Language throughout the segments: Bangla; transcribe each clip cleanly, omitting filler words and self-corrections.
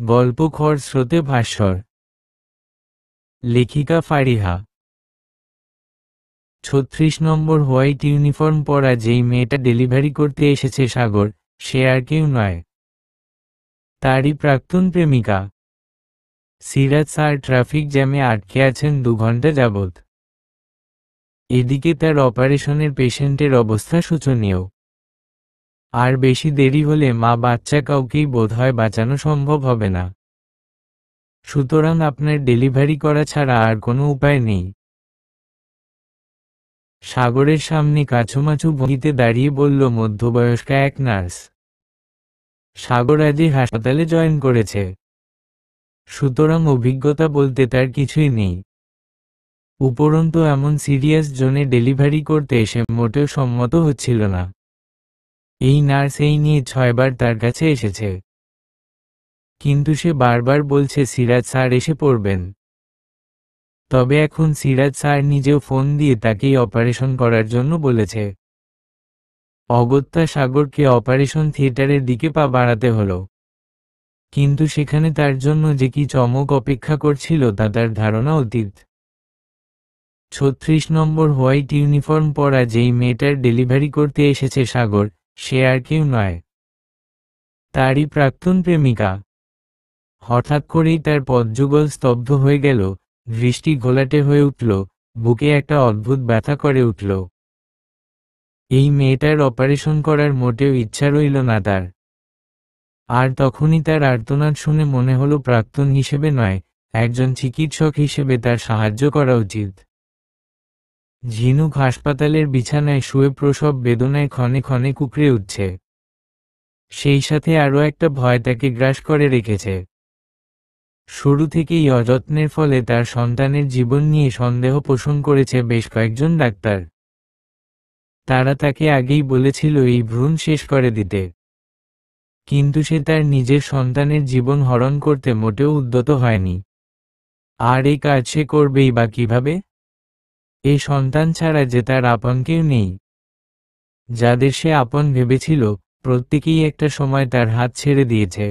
গল্প খরস্রোতে ভাস্বর। লেখিকা ফারিহা। ৩৬ নম্বর হোয়াইট ইউনিফর্ম পরা যেই মেয়েটা ডেলিভারি করতে এসেছে সাগর, সে আর কেউ নয়, তারই প্রাক্তন প্রেমিকা। সিরাজ স্যার ট্রাফিক জ্যামে আটকে আছেন ২ ঘন্টা যাবৎ। এদিকে তার অপারেশনের পেশেন্টের অবস্থা শোচনীয়। আর বেশি দেরি হলে মা বাচ্চা কাউকেই বোধহয় বাঁচানো সম্ভব হবে না। সুতরাং আপনার ডেলিভারি করা ছাড়া আর কোনো উপায় নেই। সাগরের সামনে কাছুমাছু ভঙ্গিতে দাঁড়িয়ে বলল মধ্যবয়স্কা এক নার্স। সাগর আজই হাসপাতালে জয়েন করেছে, সুতরাং অভিজ্ঞতা বলতে তার কিছুই নেই। উপরন্তু এমন সিরিয়াস জোনে ডেলিভারি করতে সে মোটেও সম্মত হচ্ছিল না। এই নার্স এই নিয়ে ৬ বার তার কাছে এসেছে, কিন্তু সে বারবার বলছে সিরাজ স্যার এসে পড়বেন। তবে এখন সিরাজ স্যার নিজেও ফোন দিয়ে তাকেই অপারেশন করার জন্য বলেছে। অগত্যা সাগরকে অপারেশন থিয়েটারের দিকে পা বাড়াতে হলো। কিন্তু সেখানে তার জন্য যে কি চমক অপেক্ষা করছিল তা তার ধারণা অতীত। ৩৬ নম্বর হোয়াইট ইউনিফর্ম পরা যেই মেয়েটার ডেলিভারি করতে এসেছে সাগর, সে আর কেউ নয়, তারই প্রাক্তন প্রেমিকা। হঠাৎ করেই তার পদযুগল স্তব্ধ হয়ে গেল, দৃষ্টি ঘোলাটে হয়ে উঠল, বুকে একটা অদ্ভুত ব্যথা করে উঠল। এই মেয়েটার অপারেশন করার মোটেও ইচ্ছা রইল না তার। আর তখনই তার আর্তনাদ শুনে মনে হলো প্রাক্তন হিসেবে নয়, একজন চিকিৎসক হিসেবে তার সাহায্য করা উচিত। ঝিনুক হাসপাতালের বিছানায় শুয়ে প্রসব বেদনায় ক্ষণে ক্ষণে কুঁকড়ে উঠছে। সেই সাথে আরও একটা ভয় তাকে গ্রাস করে রেখেছে। শুরু থেকেই অযত্নের ফলে তার সন্তানের জীবন নিয়ে সন্দেহ পোষণ করেছে বেশ কয়েকজন ডাক্তার। তারা তাকে আগেই বলেছিল এই ভ্রূণ শেষ করে দিতে। কিন্তু সে তার নিজের সন্তানের জীবন হরণ করতে মোটেও উদ্যত হয়নি। আর এই কাজ সে করবেই বা কিভাবে? এই সন্তান ছাড়া যে তার আপন কেউ নেই। যাদের সে আপন ভেবেছিল, প্রত্যেকেই একটা সময় তার হাত ছেড়ে দিয়েছে।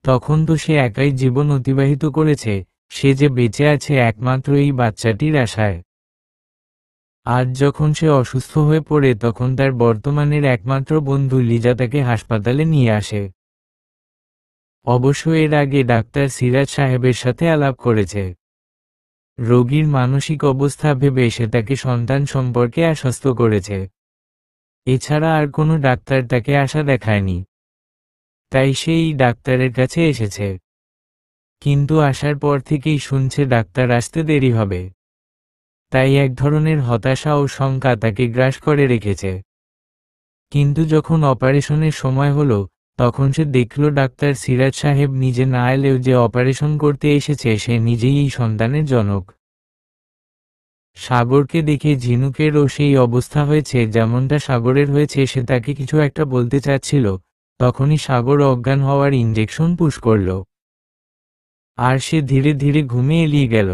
তখন তো সে একাই জীবন অতিবাহিত করেছে, সে যে বেঁচে আছে একমাত্র এই বাচ্চাটির আশায়। আজ যখন সে অসুস্থ হয়ে পড়ে তখন তার বর্তমানের একমাত্র বন্ধু লিজা তাকে হাসপাতালে নিয়ে আসে। অবশ্য এর আগে ডাক্তার সিরাজ সাহেবের সাথে আলাপ করেছে। রোগীর মানসিক অবস্থা ভেবে সে তাকে সন্তান সম্পর্কে আশ্বস্ত করেছে। এছাড়া আর কোনো ডাক্তার তাকে আশা দেখায়নি। তাই সে এই ডাক্তারের কাছে এসেছে। কিন্তু আসার পর থেকেই শুনছে ডাক্তার আসতে দেরি হবে। তাই এক ধরনের হতাশা ও শঙ্কা তাকে গ্রাস করে রেখেছে। কিন্তু যখন অপারেশনের সময় হলো, তখন সে দেখল ডাক্তার সিরাজ সাহেব নিজে না এলেও যে অপারেশন করতে এসেছে সে নিজেই এই সন্তানের জনক। সাগরকে দেখে ঝিনুকেরও সেই অবস্থা হয়েছে যেমনটা সাগরের হয়েছে। সে তাকে কিছু একটা বলতে চাচ্ছিল, তখনই সাগর অজ্ঞান হওয়ার ইনজেকশন পুশ করল। আর সে ধীরে ধীরে ঘুমে এলিয়ে গেল।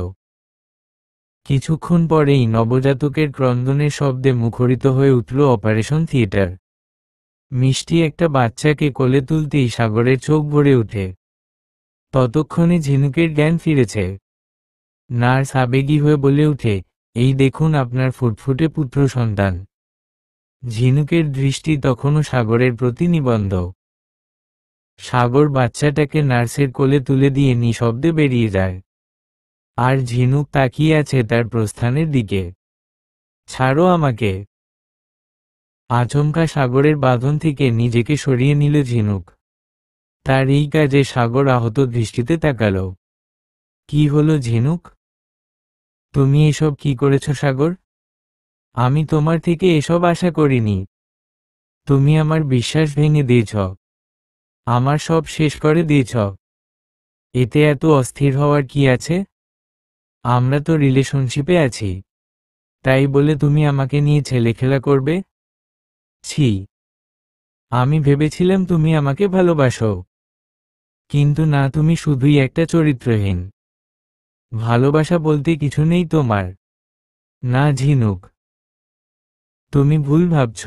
কিছুক্ষণ পরেই নবজাতকের ক্রন্দনের শব্দে মুখরিত হয়ে উঠল অপারেশন থিয়েটার। মিষ্টি একটা বাচ্চাকে কোলে তুলতেই সাগরের চোখ ভরে ওঠে। ততক্ষণে ঝিনুকের জ্ঞান ফিরেছে। নার্স আবেগী হয়ে বলে ওঠে, এই দেখুন আপনার ফুটফুটে পুত্র সন্তান। ঝিনুকের দৃষ্টি তখনও সাগরের প্রতি নিবদ্ধ। সাগর বাচ্চাটাকে নার্সের কোলে তুলে দিয়ে নিঃশব্দে বেরিয়ে যায়। আর ঝিনুক তাকিয়ে আছে তার প্রস্থানের দিকে। ছাড়ো আমাকে। আচমকা সাগরের বাঁধন থেকে নিজেকে সরিয়ে নিল ঝিনুক। তার এই কাজে সাগর আহত দৃষ্টিতে তাকাল। কি হলো ঝিনুক? তুমি এসব কি করেছ সাগর? আমি তোমার থেকে এসব আশা করিনি। তুমি আমার বিশ্বাস ভেঙে দিয়েছ, আমার সব শেষ করে দিয়েছ। এতে এত অস্থির হওয়ার কি আছে? আমরা তো রিলেশনশিপে আছি, তাই বলে তুমি আমাকে নিয়ে ছেলেখেলা করবে? ছি, আমি ভেবেছিলাম তুমি আমাকে ভালোবাসো। কিন্তু না, তুমি শুধুই একটা চরিত্রহীন। ভালোবাসা বলতে কিছু নেই তোমার। না ঝিনুক, তুমি ভুল ভাবছ।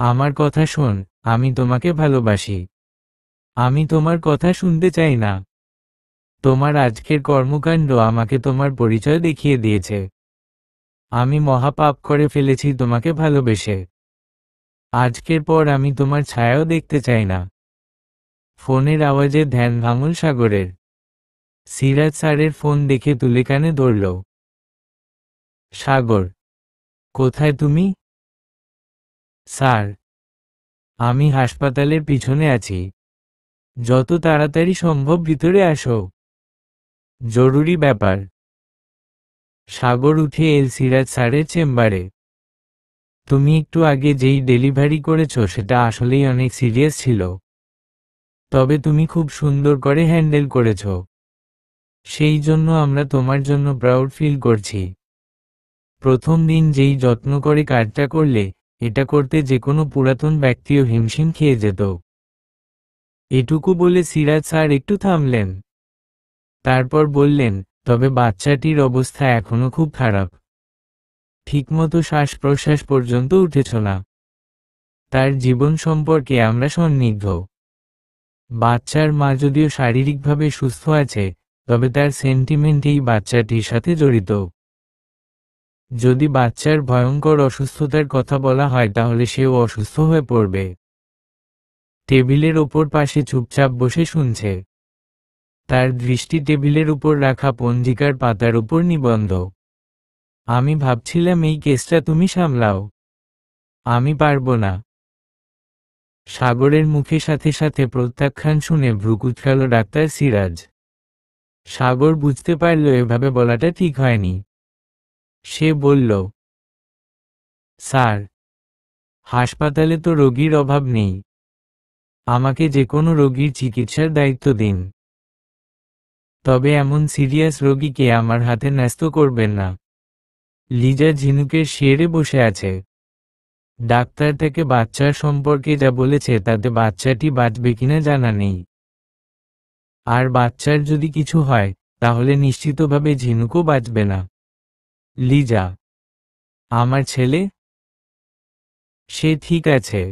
আমার কথা শোন, আমি তোমাকে ভালোবাসি। আমি তোমার কথা শুনতে চাই না। তোমার আজকের কর্মকাণ্ড আমাকে তোমার পরিচয় দেখিয়ে দিয়েছে। আমি মহাপাপ করে ফেলেছি তোমাকে ভালোবেসে। আজকের পর আমি তোমার ছায়াও দেখতে চাই না। ফোনের আওয়াজে ধ্যান ভাঙল সাগরের। সিরাজ স্যারের ফোন দেখে তুলে কানে ধরল। সাগর, কোথায় তুমি? স্যার, আমি হাসপাতালের পিছনে আছি। যত তাড়াতাড়ি সম্ভব ভিতরে আসো, জরুরি ব্যাপার। সাগর উঠে এল সিরাজ স্যারের চেম্বারে। তুমি একটু আগে যেই ডেলিভারি করেছো সেটা আসলেই অনেক সিরিয়াস ছিল, তবে তুমি খুব সুন্দর করে হ্যান্ডেল করেছো। সেই জন্য আমরা তোমার জন্য প্রাউড ফিল করছি। প্রথম দিন যেই যত্ন করে কাজটা করলে, এটা করতে যে কোনো পুরাতন ব্যক্তিও হিমশিম খেয়ে যেত। এটুকু বলে সিরাজ স্যার একটু থামলেন। তারপর বললেন, তবে বাচ্চাটির অবস্থা এখনো খুব খারাপ। ঠিকমতো শ্বাস প্রশ্বাস পর্যন্ত উঠেছ না। তার জীবন সম্পর্কে আমরা সন্দিগ্ধ। বাচ্চার মা যদিও শারীরিকভাবে সুস্থ আছে, তবে তার সেন্টিমেন্ট এই বাচ্চাটির সাথে জড়িত। যদি বাচ্চার ভয়ঙ্কর অসুস্থতার কথা বলা হয় তাহলে সেও অসুস্থ হয়ে পড়বে। টেবিলের ওপর পাশে চুপচাপ বসে শুনছে। তার দৃষ্টি টেবিলের উপর রাখা পঞ্জিকার পাতার উপর নিবন্ধ। আমি ভাবছিলাম এই কেসটা তুমি সামলাও। আমি পারবো না। সাগরের মুখে সাথে সাথে প্রত্যাখ্যান শুনে ভ্রু কুঁচকাল ডাক্তার সিরাজ। সাগর বুঝতে পারল এভাবে বলাটা ঠিক হয়নি। সে বলল, স্যার, হাসপাতালে তো রোগীর অভাব নেই। আমাকে যে কোনো রোগীর চিকিৎসার দায়িত্ব দিন, তবে এমন সিরিয়াস রোগীকে আমার হাতে ন্যস্ত করবেন না। লিজা ঝিনুকের শেরে বসে আছে। ডাক্তার তাকে বাচ্চার সম্পর্কে যা বলেছে তাতে বাচ্চাটি বাঁচবে কিনা জানা নেই। আর বাচ্চার যদি কিছু হয় তাহলে নিশ্চিতভাবে ঝিনুকও বাঁচবে না। লিজা, আমার ছেলে? সে ঠিক আছে।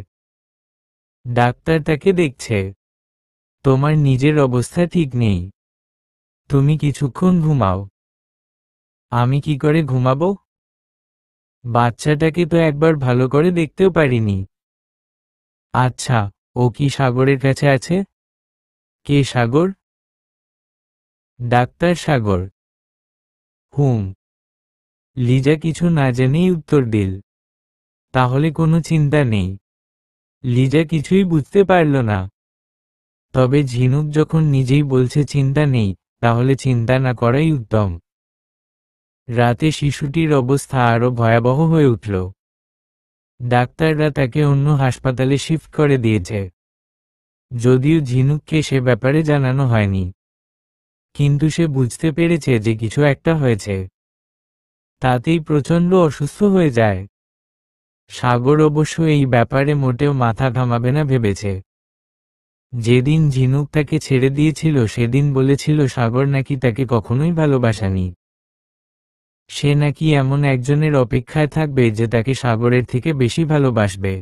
ডাক্তার তাকে দেখছে। তোমার নিজের অবস্থা ঠিক নেই। তুমি কিছুক্ষণ ঘুমাও। আমি কি করে ঘুমাবো? বাচ্চাটাকে তো একবার ভালো করে দেখতেও পারিনি। আচ্ছা, ও কি সাগরের কাছে আছে? কে সাগর? ডাক্তার সাগর। হুম। লিজা কিছু না জেনেই উত্তর দিল। তাহলে কোনো চিন্তা নেই। লিজা কিছুই বুঝতে পারল না। তবে ঝিনুক যখন নিজেই বলছে চিন্তা নেই, তাহলে চিন্তা না করাই উত্তম। রাতে শিশুটির অবস্থা আরও ভয়াবহ হয়ে উঠল। ডাক্তাররা তাকে অন্য হাসপাতালে শিফট করে দিয়েছে। যদিও ঝিনুককে সে ব্যাপারে জানানো হয়নি, কিন্তু সে বুঝতে পেরেছে যে কিছু একটা হয়েছে। তাতেই প্রচণ্ড অসুস্থ হয়ে যায়। সাগর অবশ্য এই ব্যাপারে মোটেও মাথা ঘামাবে না ভেবেছে। যেদিন ঝিনুক তাকে ছেড়ে দিয়েছিল সেদিন বলেছিল সাগর নাকি তাকে কখনোই ভালোবাসেনি। সে নাকি এমন একজনের অপেক্ষায় থাকবে যে তাকে সাগরের থেকে বেশি ভালোবাসবে।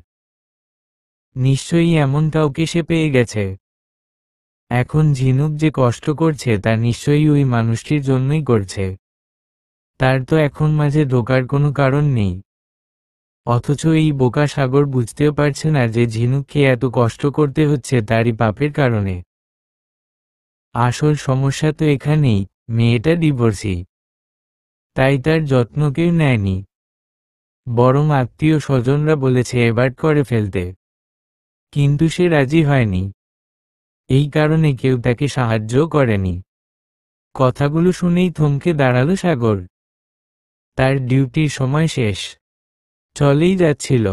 নিশ্চয়ই এমন কাউকে সে পেয়ে গেছে। এখন ঝিনুক যে কষ্ট করছে তা নিশ্চয়ই ওই মানুষটির জন্যই করছে। তার তো এখন মাঝে ঢোকার কোনো কারণ নেই। অথচ এই বোকা সাগর বুঝতেও পারছে না যে ঝিনুককে এত কষ্ট করতে হচ্ছে তারই পাপের কারণে। আসল সমস্যা তো এখানেই, মেয়েটা ডিভোর্সি। তাই তার যত্ন কেউ নেয়নি। বরং আত্মীয় স্বজনরা বলেছে এবার্ট করে ফেলতে, কিন্তু সে রাজি হয়নি। এই কারণে কেউ তাকে সাহায্যও করেনি। কথাগুলো শুনেই থমকে দাঁড়ালো সাগর। তার ডিউটির সময় শেষ, চলেই যাচ্ছিল।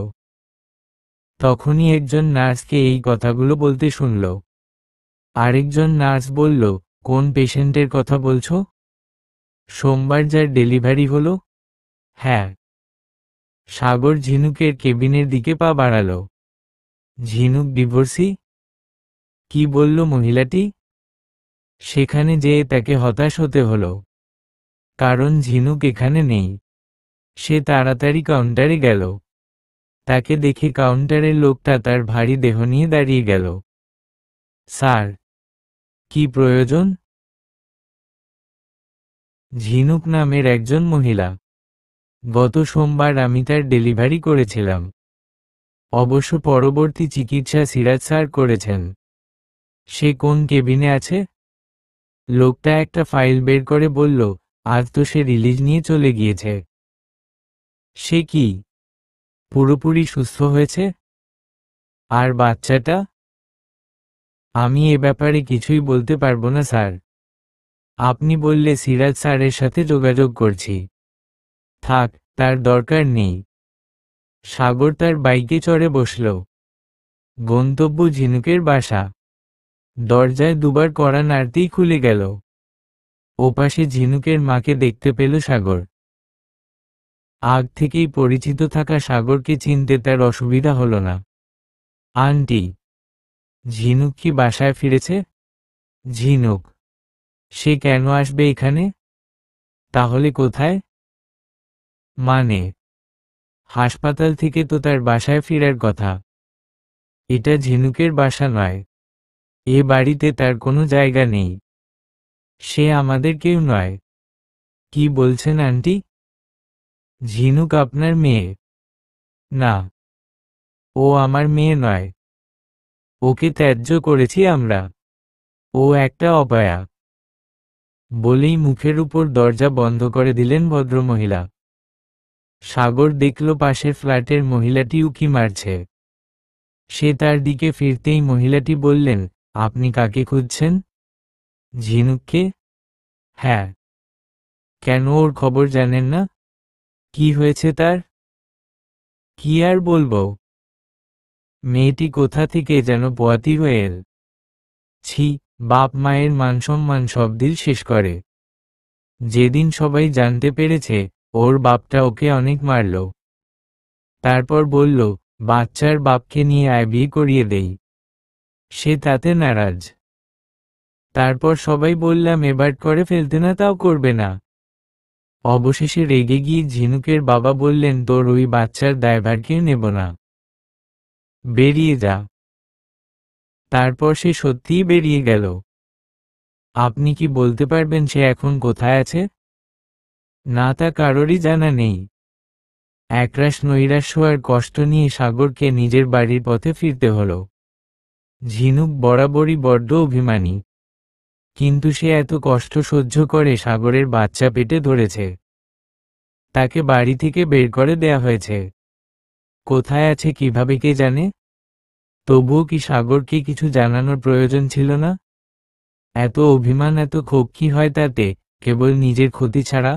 তখনই একজন নার্সকে এই কথাগুলো বলতে শুনল। আরেকজন নার্স বলল, কোন পেশেন্টের কথা বলছো? সোমবার যার ডেলিভারি হলো? হ্যাঁ। সাগর ঝিনুকের কেবিনের দিকে পা বাড়ালো। ঝিনুক ডিভোর্সি? কি বলল মহিলাটি? সেখানে যেয়ে তাকে হতাশ হতে হলো, কারণ ঝিনুক এখানে নেই। সে তাড়াতাড়ি কাউন্টারে গেল। তাকে দেখে কাউন্টারের লোকটা তার ভারী দেহ নিয়ে দাঁড়িয়ে গেল। স্যার, কি প্রয়োজন? ঝিনুক নামের একজন মহিলা। গত সোমবার আমি তার ডেলিভারি করেছিলাম। অবশ্য পরবর্তী চিকিৎসা সিরাজ স্যার করেছেন। সে কোন কেবিনে আছে? লোকটা একটা ফাইল বের করে বলল, আজ তো সে রিলিজ নিয়ে চলে গিয়েছে। সে কি পুরোপুরি সুস্থ হয়েছে? আর বাচ্চাটা? আমি এ ব্যাপারে কিছুই বলতে পারবো না স্যার। আপনি বললে সিরাজ স্যারের সাথে যোগাযোগ করছি। থাক, তার দরকার নেই। সাগর তার বাইকে চড়ে বসল। গন্তব্য ঝিনুকের বাসা। দরজায় দুবার কড়া নাড়তেই খুলে গেল। ওপাশে ঝিনুকের মাকে দেখতে পেল সাগর। আগ থেকেই পরিচিত থাকা সাগরকে চিনতে তার অসুবিধা হলো না। আন্টি, ঝিনুক কি বাসায় ফিরেছে? ঝিনুক? সে কেন আসবে এখানে? তাহলে কোথায়? মানে, হাসপাতাল থেকে তো তার বাসায় ফেরার কথা। এটা ঝিনুকের বাসা নয়। এ বাড়িতে তার কোনো জায়গা নেই। সে আমাদের কেউ নয়। কি বলছেন আন্টি? ঝিনুক আপনার মেয়ে? না, ও আমার মেয়ে নয়। ওকে ত্যায্য করেছি আমরা। ও একটা অপয়া। বলেই মুখের উপর দরজা বন্ধ করে দিলেন ভদ্রমহিলা। সাগর দেখল পাশের ফ্ল্যাটের মহিলাটি উকি মারছে। সে তার দিকে ফিরতেই মহিলাটি বললেন, আপনি কাকে খুঁজছেন? ঝিনুককে? হ্যাঁ। কেন, ওর খবর জানেন না? কি হয়েছে তার? কি আর বলবো, মেয়েটি কোথা থেকে যেন পোয়াতি হয়ে এল। ছি, বাপ মায়ের মানসম্মান সব দিল শেষ করে। যেদিন সবাই জানতে পেরেছে ওর বাপটা ওকে অনেক মারল, তারপর বলল বাচ্চার বাপকে নিয়ে আয়, বিয়ে করিয়ে দেই। সে তাতে নারাজ। তারপর সবাই বললাম এবার করে ফেলতে না, তাও করবে না। অবশেষে রেগে গিয়ে ঝিনুকের বাবা বললেন, তোর ওই বাচ্চার দায়ভার কেউ নেব না, বেরিয়ে যা। তারপর সে সত্যিই বেরিয়ে গেল। আপনি কি বলতে পারবেন সে এখন কোথায় আছে? না, তা কারোরই জানা নেই। একরাশ নৈরাশ্য আর কষ্ট নিয়ে সাগরকে নিজের বাড়ির পথে ফিরতে হলো। ঝিনুক বরাবরই বড্ড অভিমানী, কিন্তু সে এত কষ্ট সহ্য করে সাগরের বাচ্চা পেটে ধরেছে। তাকে বাড়ি থেকে বের করে দেয়া হয়েছে। কোথায় আছে কিভাবে কে জানে? তবুও কি সাগরকে কিছু জানানোর প্রয়োজন ছিল না? এত অভিমান, এত ক্ষোভ কি হয় তাতে, কেবল নিজের ক্ষতি ছাড়া?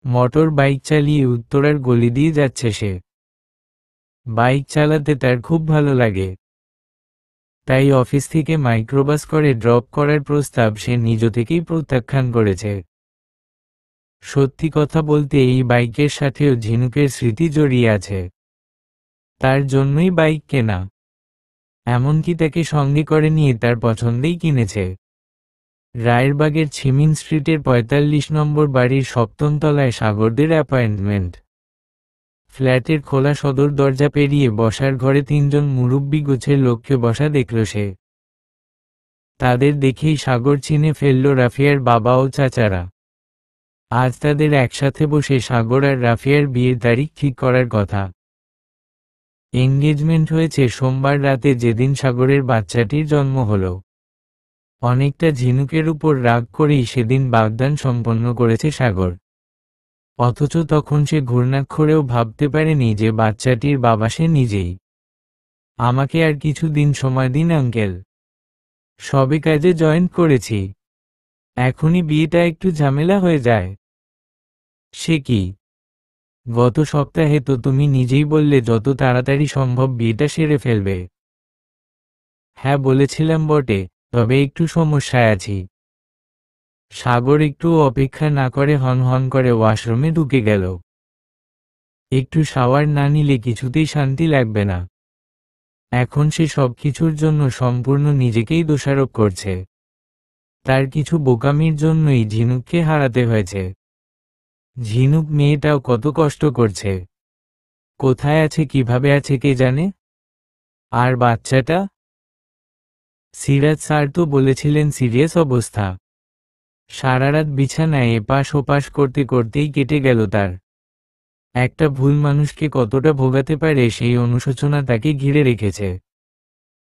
মোটর বাইক চালিয়ে উত্তরার গলি দিয়ে যাচ্ছে সে। বাইক চালাতে তার খুব ভালো লাগে। তাই অফিস থেকে মাইক্রোবাস করে ড্রপ করার প্রস্তাব সে নিজ থেকেই প্রত্যাখ্যান করেছে। সত্যি কথা বলতে এই বাইকের সাথেও ঝিনুকের স্মৃতি জড়িয়ে আছে। তার জন্যই বাইক কেনা। এমনকি তাকে সঙ্গে করে নিয়ে তার পছন্দেই কিনেছে। রায়েরবাগের ছিমিন স্ট্রিটের ৪৫ নম্বর বাড়ির ৭ম তলায় সাগরদের অ্যাপয়েন্টমেন্ট। ফ্ল্যাটের খোলা সদর দরজা পেরিয়ে বসার ঘরে ৩ জন মুরব্বি গোছের লোককে বসা দেখল সে। তাদের দেখেই সাগর চিনে ফেলল রাফিয়ার বাবা ও চাচারা। আজ তাদের একসাথে বসে সাগর আর রাফিয়ার বিয়ের তারিখ ঠিক করার কথা। এঙ্গেজমেন্ট হয়েছে সোমবার রাতে, যেদিন সাগরের বাচ্চাটির জন্ম হলো। অনেকটা ঝিনুকের উপর রাগ করেই সেদিন বাগদান সম্পন্ন করেছে সাগর। অথচ তখন সে ঘূর্ণাক্ষরেও ভাবতে পারেনি যে বাচ্চাটির বাবা সে নিজেই। আমাকে আর কিছু দিন সময় দিন আঙ্কেল, সবে কাজে জয়েন করেছি, এখনই বিয়েটা একটু ঝামেলা হয়ে যায়। সে কি, গত সপ্তাহে তো তুমি নিজেই বললে যত তাড়াতাড়ি সম্ভব বিয়েটা সেরে ফেলবে। হ্যাঁ বলেছিলাম বটে, তবে একটু সমস্যায় আছি। সাগর একটু অপেক্ষা না করে হন হন করে ওয়াশরুমে ঢুকে গেল। একটু শাওয়ার না নিলে কিছুতেই শান্তি লাগবে না। এখন সে সবকিছুর জন্য সম্পূর্ণ নিজেকেই দোষারোপ করছে। তার কিছু বোকামির জন্যই ঝিনুককে হারাতে হয়েছে। ঝিনুক মেয়েটাও কত কষ্ট করছে। কোথায় আছে কিভাবে আছে কে জানে? আর বাচ্চাটা? সিরাজ স্যার তো বলেছিলেন সিরিয়াস অবস্থা। সারারাত বিছানায় এপাশ ওপাশ করতে করতেই কেটে গেল তার। একটা ভুল মানুষকে কতটা ভোগাতে পারে সেই অনুশোচনা তাকে ঘিরে রেখেছে।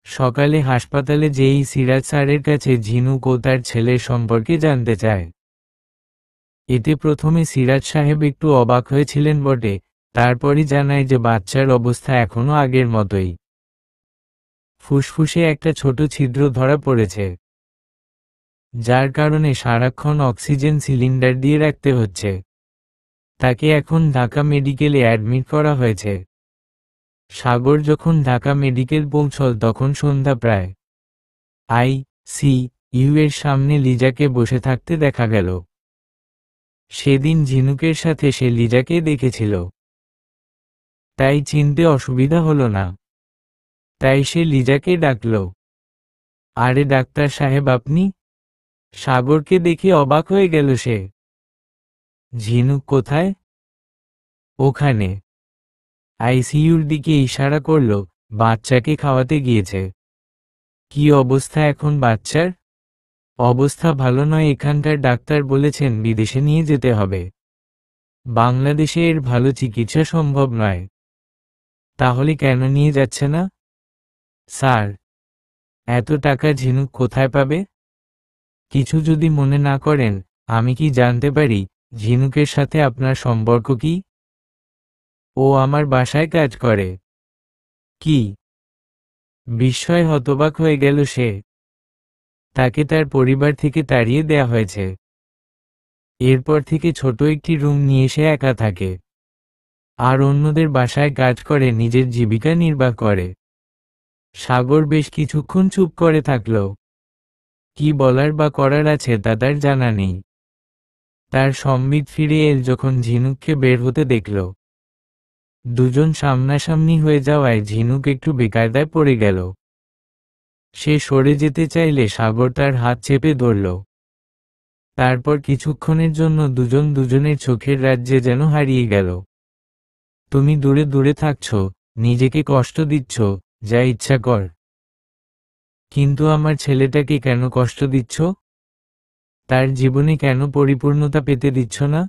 সকালে হাসপাতালে যেই সিরাজ স্যারের কাছে ঝিনুক ও তার ছেলের সম্পর্কে জানতে চায়। এতে প্রথমে সিরাজ সাহেব একটু অবাক হয়েছিলেন বটে, তারপরই জানায় যে বাচ্চার অবস্থা এখনো আগের মতোই। ফুসফুসে একটা ছোট ছিদ্র ধরা পড়েছে, যার কারণে সারাক্ষণ অক্সিজেন সিলিন্ডার দিয়ে রাখতে হচ্ছে। তাকে এখন ঢাকা মেডিকেলে অ্যাডমিট করা হয়েছে। সাগর যখন ঢাকা মেডিকেল পৌঁছল তখন সন্ধ্যা প্রায়। ICU এর সামনে লিজাকে বসে থাকতে দেখা গেল। সেদিন ঝিনুকের সাথে সে লিজাকে দেখেছিল, তাই চিনতে অসুবিধা হলো না। তাই সে লিজাকে ডাকল। আরে ডাক্তার সাহেব আপনি? সাগরকে দেখে অবাক হয়ে গেল সে। ঝিনুক কোথায়? ওখানে। ICUর দিকে ইশারা করল। বাচ্চাকে খাওয়াতে গিয়েছে। কি অবস্থা এখন বাচ্চার? অবস্থা ভালো নয়, এখানকার ডাক্তার বলেছেন বিদেশে নিয়ে যেতে হবে। বাংলাদেশে এর ভালো চিকিৎসা সম্ভব নয়। তাহলে কেন নিয়ে যাচ্ছে না? স্যার, এত টাকা ঝিনুক কোথায় পাবে? কিছু যদি মনে না করেন, আমি কি জানতে পারি ঝিনুকের সাথে আপনার সম্পর্ক কি? ও আমার বাসায় কাজ করে। কি? বিস্ময়ে হতবাক হয়ে গেল সে। তাকে তার পরিবার থেকে তাড়িয়ে দেয়া হয়েছে। এরপর থেকে ছোট একটি রুম নিয়ে সে একা থাকে, আর অন্যদের বাসায় কাজ করে নিজের জীবিকা নির্বাহ করে। সাগর বেশ কিছুক্ষণ চুপ করে থাকল। কি বলার বা করার আছে তা তার জানা নেই। তার সম্বিত ফিরে এল যখন ঝিনুককে বের হতে দেখল। দুজন সামনাসামনি হয়ে যাওয়ায় ঝিনুক একটু বেকায়দায় পড়ে গেল। সে সরে যেতে চাইলে সাগর তার হাত চেপে ধরল। তারপর কিছুক্ষণের জন্য দুজন দুজনের চোখের রাজ্যে যেন হারিয়ে গেল। তুমি দূরে দূরে থাকছ, নিজেকে কষ্ট দিচ্ছ, যা ইচ্ছা কর। কিন্তু আমার ছেলেটাকে কেন কষ্ট দিচ্ছ? তার জীবনে কেন পরিপূর্ণতা পেতে দিচ্ছ না?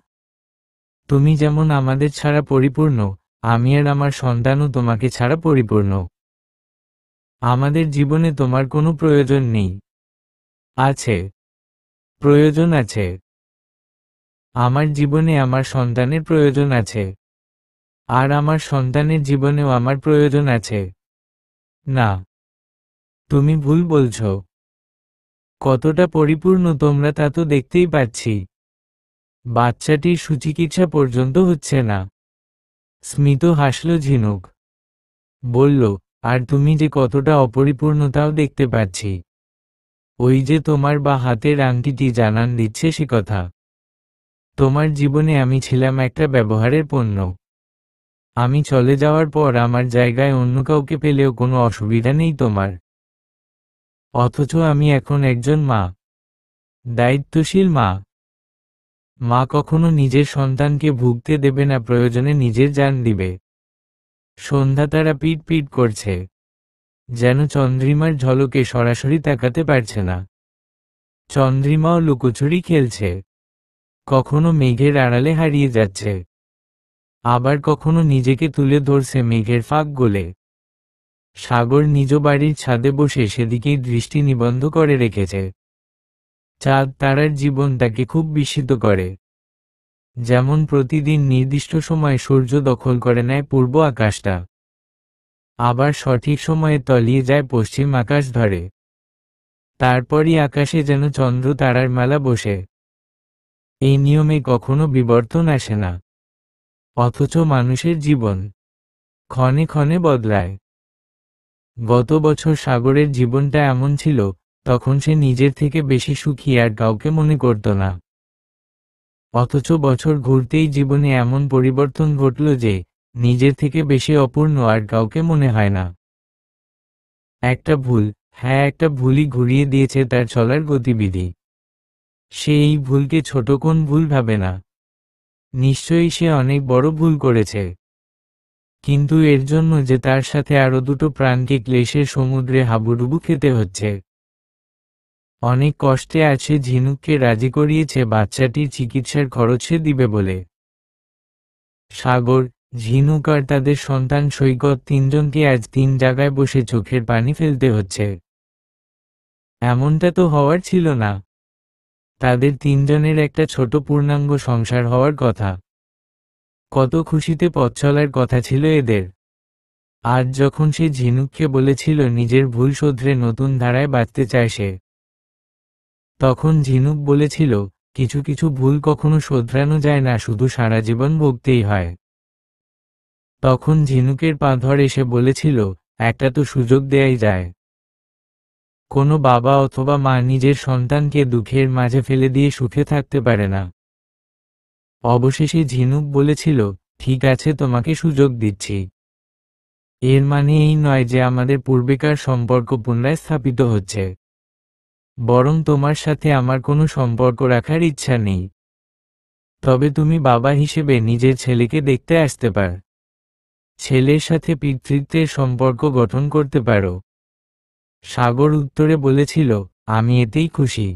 তুমি যেমন আমাদের ছাড়া পরিপূর্ণ, আমি আর আমার সন্তানও তোমাকে ছাড়া পরিপূর্ণ। আমাদের জীবনে তোমার কোনো প্রয়োজন নেই। আছে, প্রয়োজন আছে। আমার জীবনে আমার সন্তানের প্রয়োজন আছে, আর আমার সন্তানের জীবনেও আমার প্রয়োজন আছে। না, তুমি ভুল বলছ। কতটা পরিপূর্ণ তোমরা তা তো দেখতেই পাচ্ছি। বাচ্চাটির সুচিকিৎসা পর্যন্ত হচ্ছে না। স্মিত হাসল ঝিনুক। বলল, আর তুমি যে কতটা অপরিপূর্ণতাও দেখতে পাচ্ছি। ওই যে তোমার বা হাতের আংটিটি জানান দিচ্ছে সে কথা। তোমার জীবনে আমি ছিলাম একটা ব্যবহারের পণ্য। আমি চলে যাওয়ার পর আমার জায়গায় অন্য কাউকে পেলেও কোনো অসুবিধা নেই তোমার। অথচ আমি এখন একজন মা, দায়িত্বশীল মা। মা কখনো নিজের সন্তানকে ভুগতে দেবে না, প্রয়োজনে নিজের জান দিবে। সন্ধ্যা তারা পিট পিট করছে, যেন চন্দ্রিমার ঝলকে সরাসরি তাকাতে পারছে না। চন্দ্রিমাও লুকোচুরি খেলছে, কখনো মেঘের আড়ালে হারিয়ে যাচ্ছে, আবার কখনো নিজেকে তুলে ধরছে মেঘের ফাঁক গলে। সাগর নিজ বাড়ির ছাদে বসে সেদিকেই দৃষ্টি নিবদ্ধ করে রেখেছে। চাঁদ তারার জীবন তাকে খুব বিস্মিত করে। যেমন প্রতিদিন নির্দিষ্ট সময়ে সূর্য দখল করে নেয় পূর্ব আকাশটা, আবার সঠিক সময়ে তলিয়ে যায় পশ্চিম আকাশ ধরে। তারপরই আকাশে যেন চন্দ্র তারার মেলা বসে। এই নিয়মে কখনো বিবর্তন আসে না। অথচ মানুষের জীবন ক্ষণে ক্ষণে বদলায়। গত বছর সাগরের জীবনটা এমন ছিল, তখন সে নিজের থেকে বেশি সুখী আর কাউকে মনে করত না। অথচ বছর ঘুরতেই জীবনে এমন পরিবর্তন ঘটল যে নিজের থেকে বেশি অপূর্ণ আর কাউকে মনে হয় না। একটা ভুল, হ্যাঁ একটা ভুলই ঘুরিয়ে দিয়েছে তার চলার গতিবিধি। সে এই ভুলকে ছোট কোন ভুল ভাবে না। নিশ্চয়ই সে অনেক বড় ভুল করেছে, কিন্তু এর জন্য যে তার সাথে আরো দুটো প্রাণকে ক্লেশের সমুদ্রে হাবুডুবু খেতে হচ্ছে। অনেক কষ্টে আছে ঝিনুককে রাজি করিয়েছে বাচ্চাটির চিকিৎসার খরচে দিবে বলে। সাগর, ঝিনুক আর তাদের সন্তান সৈকত তিনজনকে আজ 3 জায়গায় বসে চোখের পানি ফেলতে হচ্ছে। এমনটা তো হওয়ার ছিল না। তাদের তিনজনের একটা ছোট পূর্ণাঙ্গ সংসার হওয়ার কথা। কত খুশিতে পথ চলার কথা ছিল এদের। আজ যখন সে ঝিনুককে বলেছিল নিজের ভুল শোধরে নতুন ধারায় বাঁচতে চায় সে, তখন ঝিনুক বলেছিল, কিছু কিছু ভুল কখনো শোধরানো যায় না, শুধু সারা জীবন ভুগতেই হয়। তখন ঝিনুকের পা ধরে সে বলেছিল, একটা তো সুযোগ দেয়াই যায়। কোনো বাবা অথবা মা নিজের সন্তানকে দুঃখের মাঝে ফেলে দিয়ে সুখে থাকতে পারে না। অবশেষে ঝিনুক বলেছিল, ঠিক আছে, তোমাকে সুযোগ দিচ্ছি। এর মানে এই নয় যে আমাদের পূর্বেকার সম্পর্ক পুনরায় স্থাপিত হচ্ছে, বরং তোমার সাথে আমার কোনো সম্পর্ক রাখার ইচ্ছা নেই। তবে তুমি বাবা হিসেবে নিজের ছেলেকে দেখতে আসতে পার, ছেলের সাথে পিতৃত্বের সম্পর্ক গঠন করতে পারো। সাগর উত্তরে বলেছিল, আমি এতেই খুশি।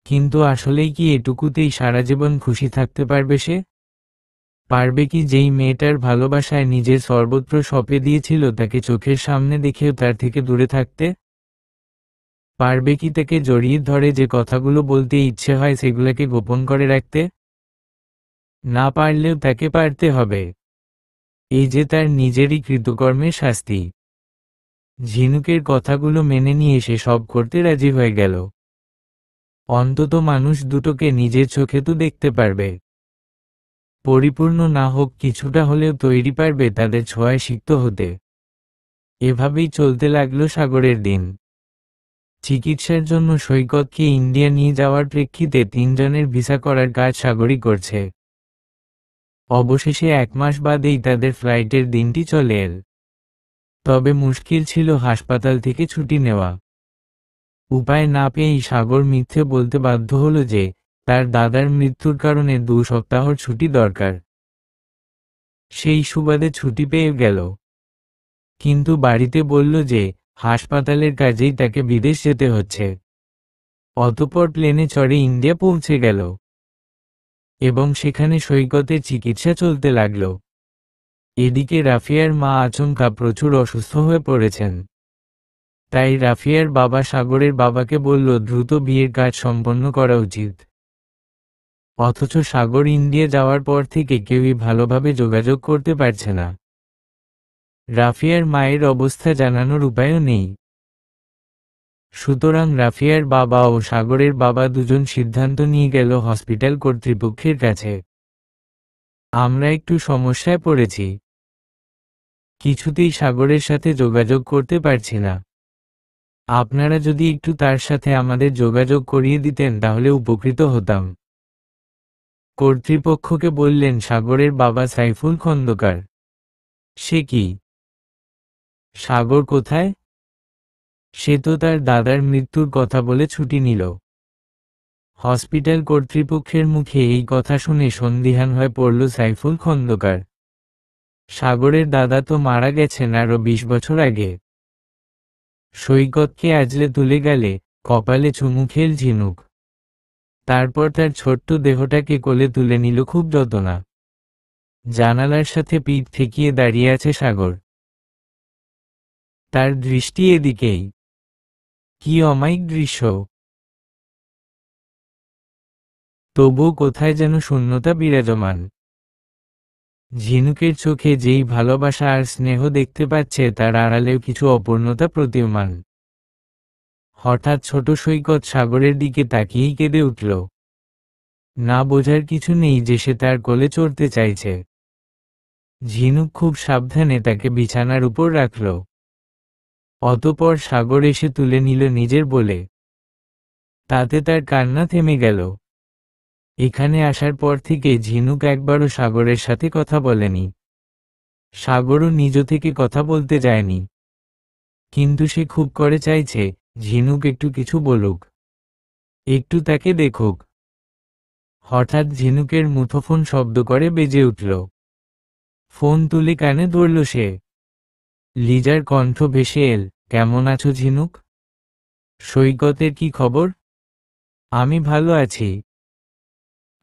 কিন্তু আসলেই কি এটুকুতেই সারা জীবন খুশি থাকতে পারবে সে? পারবে কি যেই মেয়েটার ভালোবাসায় নিজের সর্বত্র সঁপে দিয়েছিল তাকে চোখের সামনে দেখেও তার থেকে দূরে থাকতে? পারবে কি তাকে জড়িয়ে ধরে যে কথাগুলো বলতে ইচ্ছে হয় সেগুলোকে গোপন করে রাখতে? না পারলেও তাকে পারতে হবে। এই যে তার নিজেরই কৃতকর্মের শাস্তি। ঝিনুকের কথাগুলো মেনে নিয়ে সে সব করতে রাজি হয়ে গেল। অন্তত মানুষ দুটোকে নিজের চোখে তো দেখতে পারবে। পরিপূর্ণ না হোক, কিছুটা হলেও তৈরি পারবে তাদের ছোঁয়ায় সিক্ত হতে। এভাবেই চলতে লাগলো সাগরের দিন। চিকিৎসার জন্য সৈকতকে ইন্ডিয়া নিয়ে যাওয়ার প্রেক্ষিতে তিনজনের ভিসা করার কাজ সাগরই করছে। অবশেষে 1 মাস বাদেই তাদের ফ্লাইটের দিনটি চলে এল। তবে মুশকিল ছিল হাসপাতাল থেকে ছুটি নেওয়া। উপায় না পেয়েই সাগর মিথ্যে বলতে বাধ্য হলো যে তার দাদার মৃত্যুর কারণে 2 সপ্তাহর ছুটি দরকার। সেই সুবাদে ছুটি পেয়ে গেল, কিন্তু বাড়িতে বলল যে হাসপাতালের কাজেই তাকে বিদেশ যেতে হচ্ছে। অতঃপর প্লেনে চড়ে ইন্ডিয়া পৌঁছে গেল এবং সেখানে সৈকতের চিকিৎসা চলতে লাগল। এদিকে রাফিয়ার মা আচমকা প্রচুর অসুস্থ হয়ে পড়েছেন। তাই রাফিয়ার বাবা সাগরের বাবাকে বলল দ্রুত বিয়ের কাজ সম্পন্ন করা উচিত। অথচ সাগর ইন্ডিয়া যাওয়ার পর থেকে কেউই ভালোভাবে যোগাযোগ করতে পারছে না। রাফিয়ার মায়ের অবস্থা জানানোর উপায়ও নেই। সুতরাং রাফিয়ার বাবা ও সাগরের বাবা দুজন সিদ্ধান্ত নিয়ে গেল হসপিটাল কর্তৃপক্ষের কাছে। আমরা একটু সমস্যায় পড়েছি, কিছুতেই সাগরের সাথে যোগাযোগ করতে পারছি না। আপনারা যদি একটু তার সাথে আমাদের যোগাযোগ করিয়ে দিতেন তাহলে উপকৃত হতাম। কর্তৃপক্ষকে বললেন সাগরের বাবা সাইফুল খন্দকার। সে কি? সাগর কোথায়? সে তো তার দাদার মৃত্যুর কথা বলে ছুটি নিল। হসপিটাল কর্তৃপক্ষের মুখে এই কথা শুনে সন্দিহান হয়ে পড়ল সাইফুল খন্দকার। সাগরের দাদা তো মারা গেছেন আরো 20 বছর আগে। সৈকতকে আজলে তুলে গেলে কপালে চুমু খেল ঝিনুক। তারপর তার ছোট্ট দেহটাকে কোলে তুলে নিল খুব যত্না। জানালার সাথে পিঠ ঠেকিয়ে দাঁড়িয়ে আছে সাগর। তার দৃষ্টি এদিকেই। কি অমায়িক দৃশ্য! তবুও কোথায় যেন শূন্যতা বিরাজমান। ঝিনুকের চোখে যেই ভালোবাসা আর স্নেহ দেখতে পাচ্ছে তার আড়ালেও কিছু অপূর্ণতা প্রতীয়মান। হঠাৎ ছোট সৈকত সাগরের দিকে তাকিয়েই কেঁদে উঠল। না বোঝার কিছু নেই যে সে তার কোলে চড়তে চাইছে। ঝিনুক খুব সাবধানে তাকে বিছানার উপর রাখল। অতঃপর সাগর এসে তুলে নিল নিজের বলে। তাতে তার কান্না থেমে গেল। এখানে আসার পর থেকে ঝিনুক একবারও সাগরের সাথে কথা বলেনি। সাগরও নিজ থেকে কথা বলতে যায়নি। কিন্তু সে খুব করে চাইছে ঝিনুক একটু কিছু বলুক, একটু তাকে দেখুক। হঠাৎ ঝিনুকের মুঠোফোন শব্দ করে বেজে উঠল। ফোন তুলে কানে ধরল সে। লিজার কণ্ঠ ভেসে এল, কেমন আছো ঝিনুক? সৈকতের কি খবর? আমি ভালো আছি।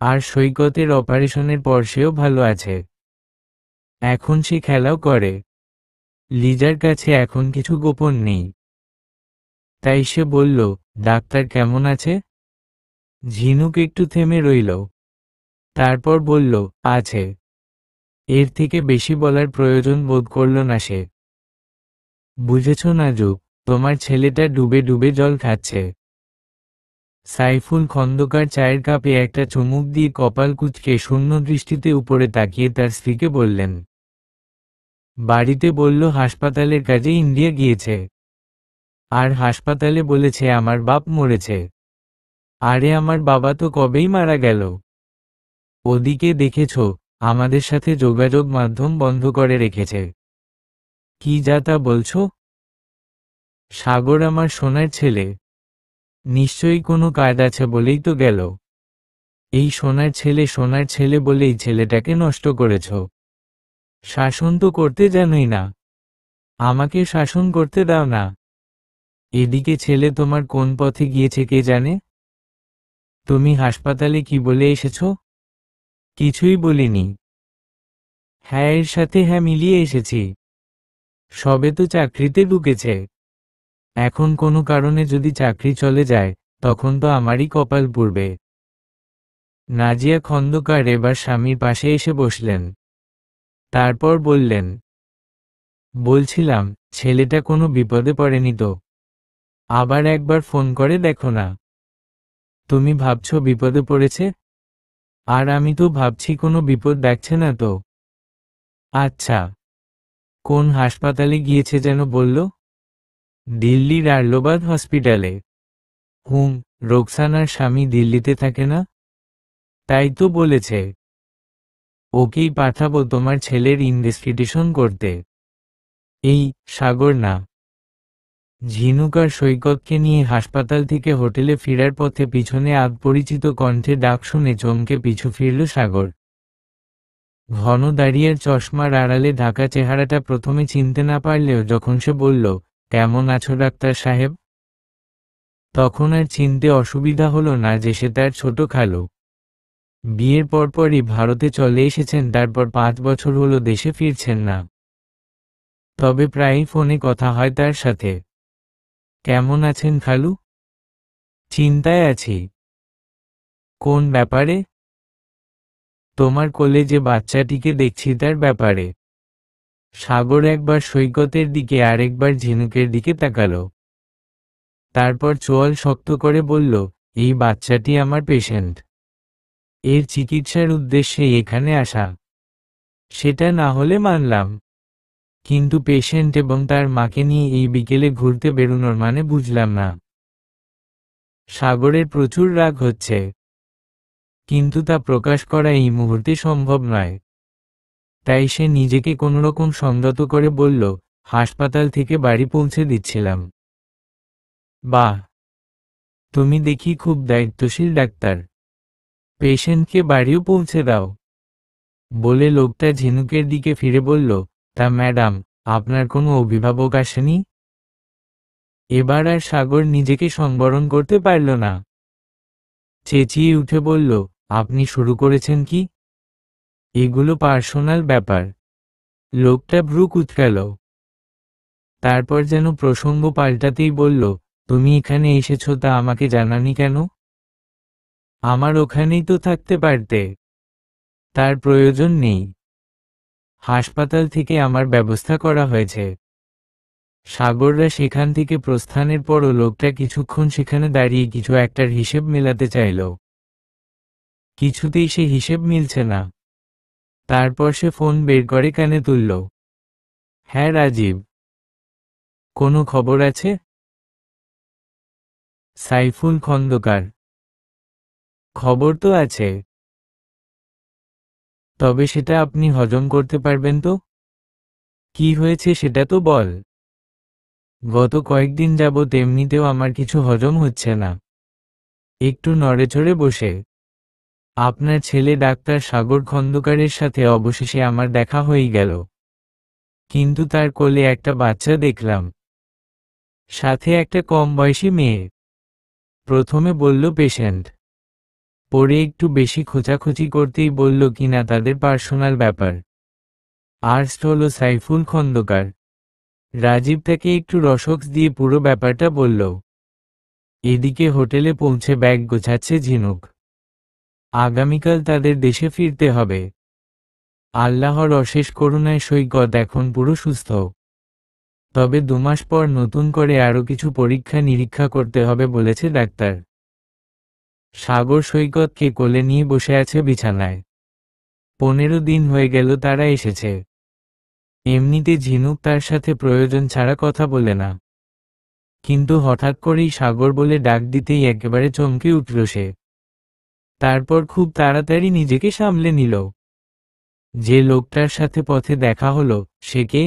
আর সৈকতের অপারেশনের পর সেও ভালো আছে। এখন সে খেলাও করে। লিজার কাছে এখন কিছু গোপন নেই। তাই সে বলল, ডাক্তার কেমন আছে? ঝিনুক একটু থেমে রইল। তারপর বলল, আছে। এর থেকে বেশি বলার প্রয়োজন বোধ করল না সে। বুঝেছ নাজু, তোমার ছেলেটা ডুবে ডুবে জল খাচ্ছে। সাইফুল খন্দকার চায়ের কাপে একটা চুমুক দিয়ে কপাল কুঁচকে শূন্য দৃষ্টিতে উপরে তাকিয়ে তার স্ত্রীকে বললেন। বাড়িতে বলল হাসপাতালের কাজে ইন্ডিয়া গিয়েছে। আর হাসপাতালে বলেছে আমার বাপ মরেছে। আরে আমার বাবা তো কবেই মারা গেল। ওদিকে দেখেছ, আমাদের সাথে যোগাযোগ মাধ্যম বন্ধ করে রেখেছে। কি যা তা বলছো? সাগর আমার সোনার ছেলে। নিশ্চয়ই কোনো কাজ আছে বলেই তো গেল। এই সোনার ছেলে বলেই ছেলেটাকে নষ্ট করেছ। শাসন তো করতে জানোই না। আমাকে শাসন করতে দাও না। এদিকে ছেলে তোমার কোন পথে গিয়েছে কে জানে? তুমি হাসপাতালে কি বলে এসেছ? কিছুই বলিনি। হ্যাঁ এর সাথে হ্যাঁ মিলিয়ে এসেছি। সবে তো চাকরিতে ঢুকেছে। এখন কোনো কারণে যদি চাকরি চলে যায়, তখন তো আমারই কপাল পুড়বে। নাজিয়া খন্দকার এবার স্বামীর পাশে এসে বসলেন। তারপর বললেন, বলছিলাম, ছেলেটা কোনো বিপদে পড়েনি তো? আবার একবার ফোন করে দেখো না। তুমি ভাবছো বিপদে পড়েছে? আর আমি তো ভাবছি কোনো বিপদ দেখছে না তো। আচ্ছা, কোন হাসপাতালে গিয়েছে যেন বলল? দিল্লির আর্লোবাদ হসপিটালে। হুম, রোকসানার স্বামী দিল্লিতে থাকে না? তাই তো বলেছে। ওকেই পাঠাবো তোমার ছেলের ইনভেস্টিগেশন করতে। এই, সাগর না। ঝিনুক আর সৈকতকে নিয়ে হাসপাতাল থেকে হোটেলে ফেরার পথে পিছনে পরিচিত কণ্ঠে ডাক শুনে চমকে পিছু ফিরল সাগর। ঘন দাঁড়িয়ে চশমার আড়ালে ঢাকা চেহারাটা প্রথমে চিনতে না পারলেও যখন সে বলল, কেমন আছো ডাক্তার সাহেব? তখন আর চিনতে অসুবিধা হলো না যে সে তার ছোট খালু। বিয়ের পরপরই ভারতে চলে এসেছেন, তারপর 5 বছর হলো দেশে ফিরছেন না। তবে প্রায়ই ফোনে কথা হয় তার সাথে। কেমন আছেন খালু? চিন্তায় আছি। কোন ব্যাপারে? তোমার কোলে যে বাচ্চাটিকে দেখছি তার ব্যাপারে। সাগর একবার সৈকতের দিকে আর একবার ঝিনুকের দিকে তাকালো। তারপর চোয়াল শক্ত করে বলল, এই বাচ্চাটি আমার পেশেন্ট। এর চিকিৎসার উদ্দেশ্যে এখানে আসা। সেটা না হলে মানলাম, কিন্তু পেশেন্ট এবং তার মাকে নিয়ে এই বিকেলে ঘুরতে বেরোনোর মানে বুঝলাম না। সাগরের প্রচুর রাগ হচ্ছে, কিন্তু তা প্রকাশ করা এই মুহূর্তে সম্ভব নয়। তাই সে নিজেকে কোনোরকম সংযত করে বলল, হাসপাতাল থেকে বাড়ি পৌঁছে দিচ্ছিলাম। বাহ, তুমি দেখি খুব দায়িত্বশীল ডাক্তার। পেশেন্টকে বাড়িও পৌঁছে দাও। বলে লোকটা ঝিনুকের দিকে ফিরে বলল, তা ম্যাডাম, আপনার কোনো অভিভাবক আসেনি? এবার আর সাগর নিজেকে সংবরণ করতে পারল না। চেঁচিয়ে উঠে বলল, আপনি শুরু করেছেন কি? এগুলো পার্সোনাল ব্যাপার। লোকটা ভ্রু কুঁচকাল। তারপর যেন প্রসঙ্গ পাল্টাতেই বলল, তুমি এখানে এসেছো তা আমাকে জানানি কেন? আমার ওখানেই তো থাকতে পারতে। তার প্রয়োজন নেই। হাসপাতাল থেকে আমার ব্যবস্থা করা হয়েছে। সাগররা সেখান থেকে প্রস্থানের পরও লোকটা কিছুক্ষণ সেখানে দাঁড়িয়ে কিছু একটার হিসেব মেলাতে চাইল। কিছুতেই সে হিসেব মিলছে না। তারপর সে ফোন বের করে কানে তুলল। হ্যাঁ রাজীব। কোনো খবর আছে? সাইফুল খন্দকার। খবর তো আছে, তবে সেটা আপনি হজম করতে পারবেন তো? কি হয়েছে সেটা তো বল। গত কয়েকদিন যাবৎ এমনিতেও আমার কিছু হজম হচ্ছে না। একটু নড়েচড়ে বসে। আপনার ছেলে ডাক্তার সাগর খন্দকারের সাথে অবশেষে আমার দেখা হয়ে গেল। কিন্তু তার কোলে একটা বাচ্চা দেখলাম। সাথে একটা কম বয়সী মেয়ে। প্রথমে বলল পেশেন্ট, পরে একটু বেশি খোঁচাখুচি করতেই বলল কিনা তাদের পার্সোনাল ব্যাপার। আর্স্ট হলো সাইফুল খন্দকার। রাজীব তাকে একটু রসক্স দিয়ে পুরো ব্যাপারটা বলল। এদিকে হোটেলে পৌঁছে ব্যাগ গোছাচ্ছে ঝিনুক। আগামীকাল তাদের দেশে ফিরতে হবে। আল্লাহর অশেষ করুণায় সৈকত এখন পুরো সুস্থ। তবে 2 মাস পর নতুন করে আরও কিছু পরীক্ষা নিরীক্ষা করতে হবে বলেছে ডাক্তার। সাগর সৈকতকে কোলে নিয়ে বসে আছে বিছানায়। 15 দিন হয়ে গেল তারা এসেছে। এমনিতে ঝিনুক তার সাথে প্রয়োজন ছাড়া কথা বলে না, কিন্তু হঠাৎ করেই সাগর বলে ডাক দিতেই একেবারে চমকে উঠল সে। তারপর খুব তাড়াতাড়ি নিজেকে সামলে নিল। যে লোকটার সাথে পথে দেখা হলো, সে কে?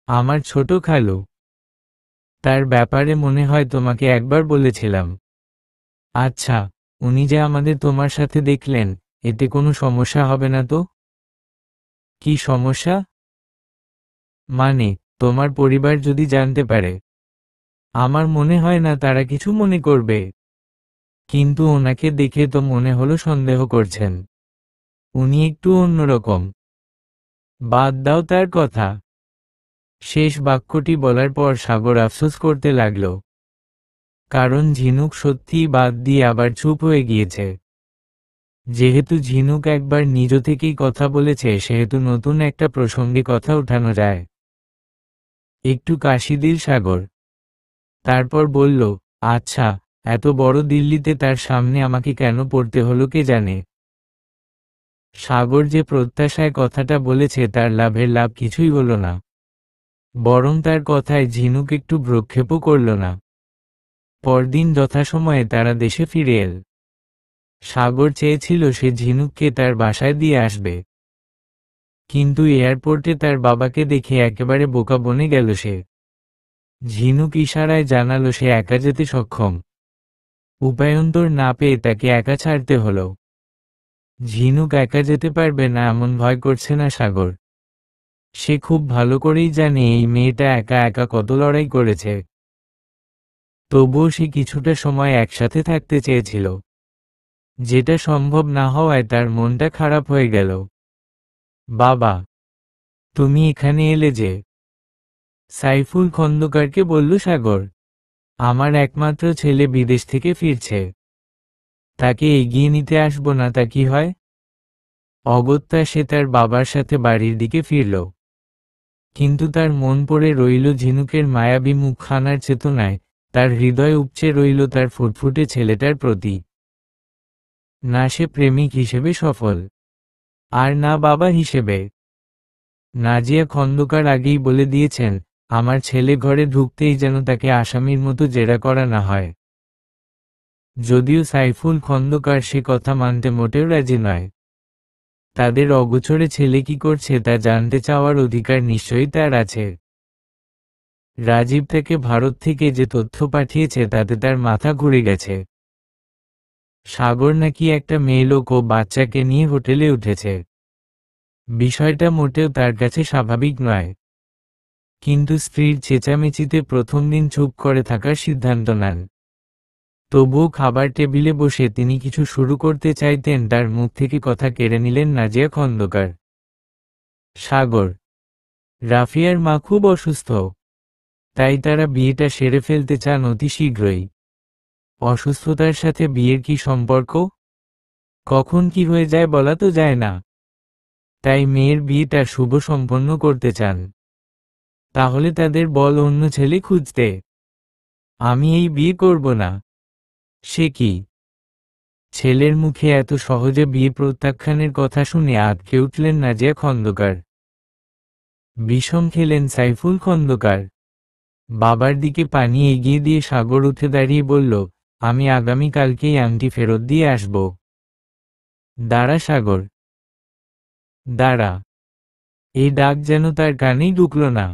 আমার ছোট খালু। তার ব্যাপারে মনে হয় তোমাকে একবার বলেছিলাম। আচ্ছা, উনি যে আমাদের তোমার সাথে দেখলেন, এতে কোনো সমস্যা হবে না তো? কি সমস্যা? মানে, তোমার পরিবার যদি জানতে পারে। আমার মনে হয় না তারা কিছু মনে করবে। কিন্তু ওনাকে দেখে তো মনে হলো সন্দেহ করছেন। উনি একটু অন্যরকম। বাদ দাও তার কথা। শেষ বাক্যটি বলার পর সাগর আফসোস করতে লাগল। কারণ ঝিনুক সত্যিই বাদ দিয়ে আবার চুপ হয়ে গিয়েছে। যেহেতু ঝিনুক একবার নিজ থেকেই কথা বলেছে, সেহেতু নতুন একটা প্রসঙ্গে কথা উঠানো যায়। একটু কাশি দিল সাগর। তারপর বলল, আচ্ছা, এত বড় দিল্লিতে তার সামনে আমাকে কেন পড়তে হলো কে জানে। সাগর যে প্রত্যাশায় কথাটা বলেছে তার লাভের লাভ কিছুই হলো না। বরং তার কথায় ঝিনুক একটু ভ্রুক্ষেপও করল না। পরদিন যথাসময়ে তারা দেশে ফিরে এল। সাগর চেয়েছিল সে ঝিনুককে তার বাসায় দিয়ে আসবে, কিন্তু এয়ারপোর্টে তার বাবাকে দেখে একেবারে বোকা বনে গেল সে। ঝিনুক ইশারায় জানালো সে একা যেতে সক্ষম। উপায়ন্তর না পেয়ে তাকে একা ছাড়তে হলো। ঝিনুক একা যেতে পারবে না এমন ভয় করছে না সাগর। সে খুব ভালো করেই জানে এই মেয়েটা একা একা কত লড়াই করেছে। তবুও সে কিছুটা সময় একসাথে থাকতে চেয়েছিল, যেটা সম্ভব না হওয়ায় তার মনটা খারাপ হয়ে গেল। বাবা, তুমি এখানে এলে যে? সাইফুল খন্দকারকে বলল সাগর। আমার একমাত্র ছেলে বিদেশ থেকে ফিরছে, তাকে এগিয়ে নিতে আসবো না তা কি হয়? অগত্যা সে তার বাবার সাথে বাড়ির দিকে ফিরল। কিন্তু তার মন পড়ে রইল ঝিনুকের মায়াবী মুখখানার চেতনায়। তার হৃদয় উপচে রইল তার ফুটফুটে ছেলেটার প্রতি। না সে প্রেমিক হিসেবে সফল, আর না বাবা হিসেবে। নাজিয়া খন্দকার আগেই বলে দিয়েছেন, আমার ছেলে ঘরে ঢুকতেই যেন তাকে আসামির মতো জেরা করা না হয়। যদিও সাইফুল খন্দকার সে কথা মানতে মোটেও রাজি নয়। তাদের অগোচরে ছেলে কি করছে তা জানতে চাওয়ার অধিকার নিশ্চয়ই তার আছে। রাজীব তাকে ভারত থেকে যে তথ্য পাঠিয়েছে তাতে তার মাথা ঘুরে গেছে। সাগর নাকি একটা মেয়েলোক ও বাচ্চাকে নিয়ে হোটেলে উঠেছে। বিষয়টা মোটেও তার কাছে স্বাভাবিক নয়। কিন্তু স্ত্রীর চেঁচামেচিতে প্রথম দিন চুপ করে থাকার সিদ্ধান্ত নেন। তবুও খাবার টেবিলে বসে তিনি কিছু শুরু করতে চাইতেন, তার মুখ থেকে কথা কেড়ে নিলেন নাজিয়া খন্দকার। সাগর, রাফিয়ার মা খুব অসুস্থ, তাই তারা বিয়েটা সেরে ফেলতে চান অতি শীঘ্রই। অসুস্থতার সাথে বিয়ের কি সম্পর্ক? কখন কি হয়ে যায় বলা তো যায় না। তাই মেয়ের বিয়েটা শুভ সম্পন্ন করতে চান। তাহলে তাদের বল অন্য ছেলে খুঁজতে। আমি এই বিয়ে করব না। সে কি? ছেলের মুখে এত সহজে বিয়ে প্রত্যাখ্যানের কথা শুনে আঁতকে উঠলেন নাজিয়া খন্দকার। বিষম খেলেন সাইফুল খন্দকার। বাবার দিকে পানি এগিয়ে দিয়ে সাগর উঠে দাঁড়িয়ে বলল, আমি আগামীকালকেই আংটি ফেরত দিয়ে আসব। দাঁড়া সাগর, দাঁড়া। এই ডাক যেন তার কানেই ঢুকল না।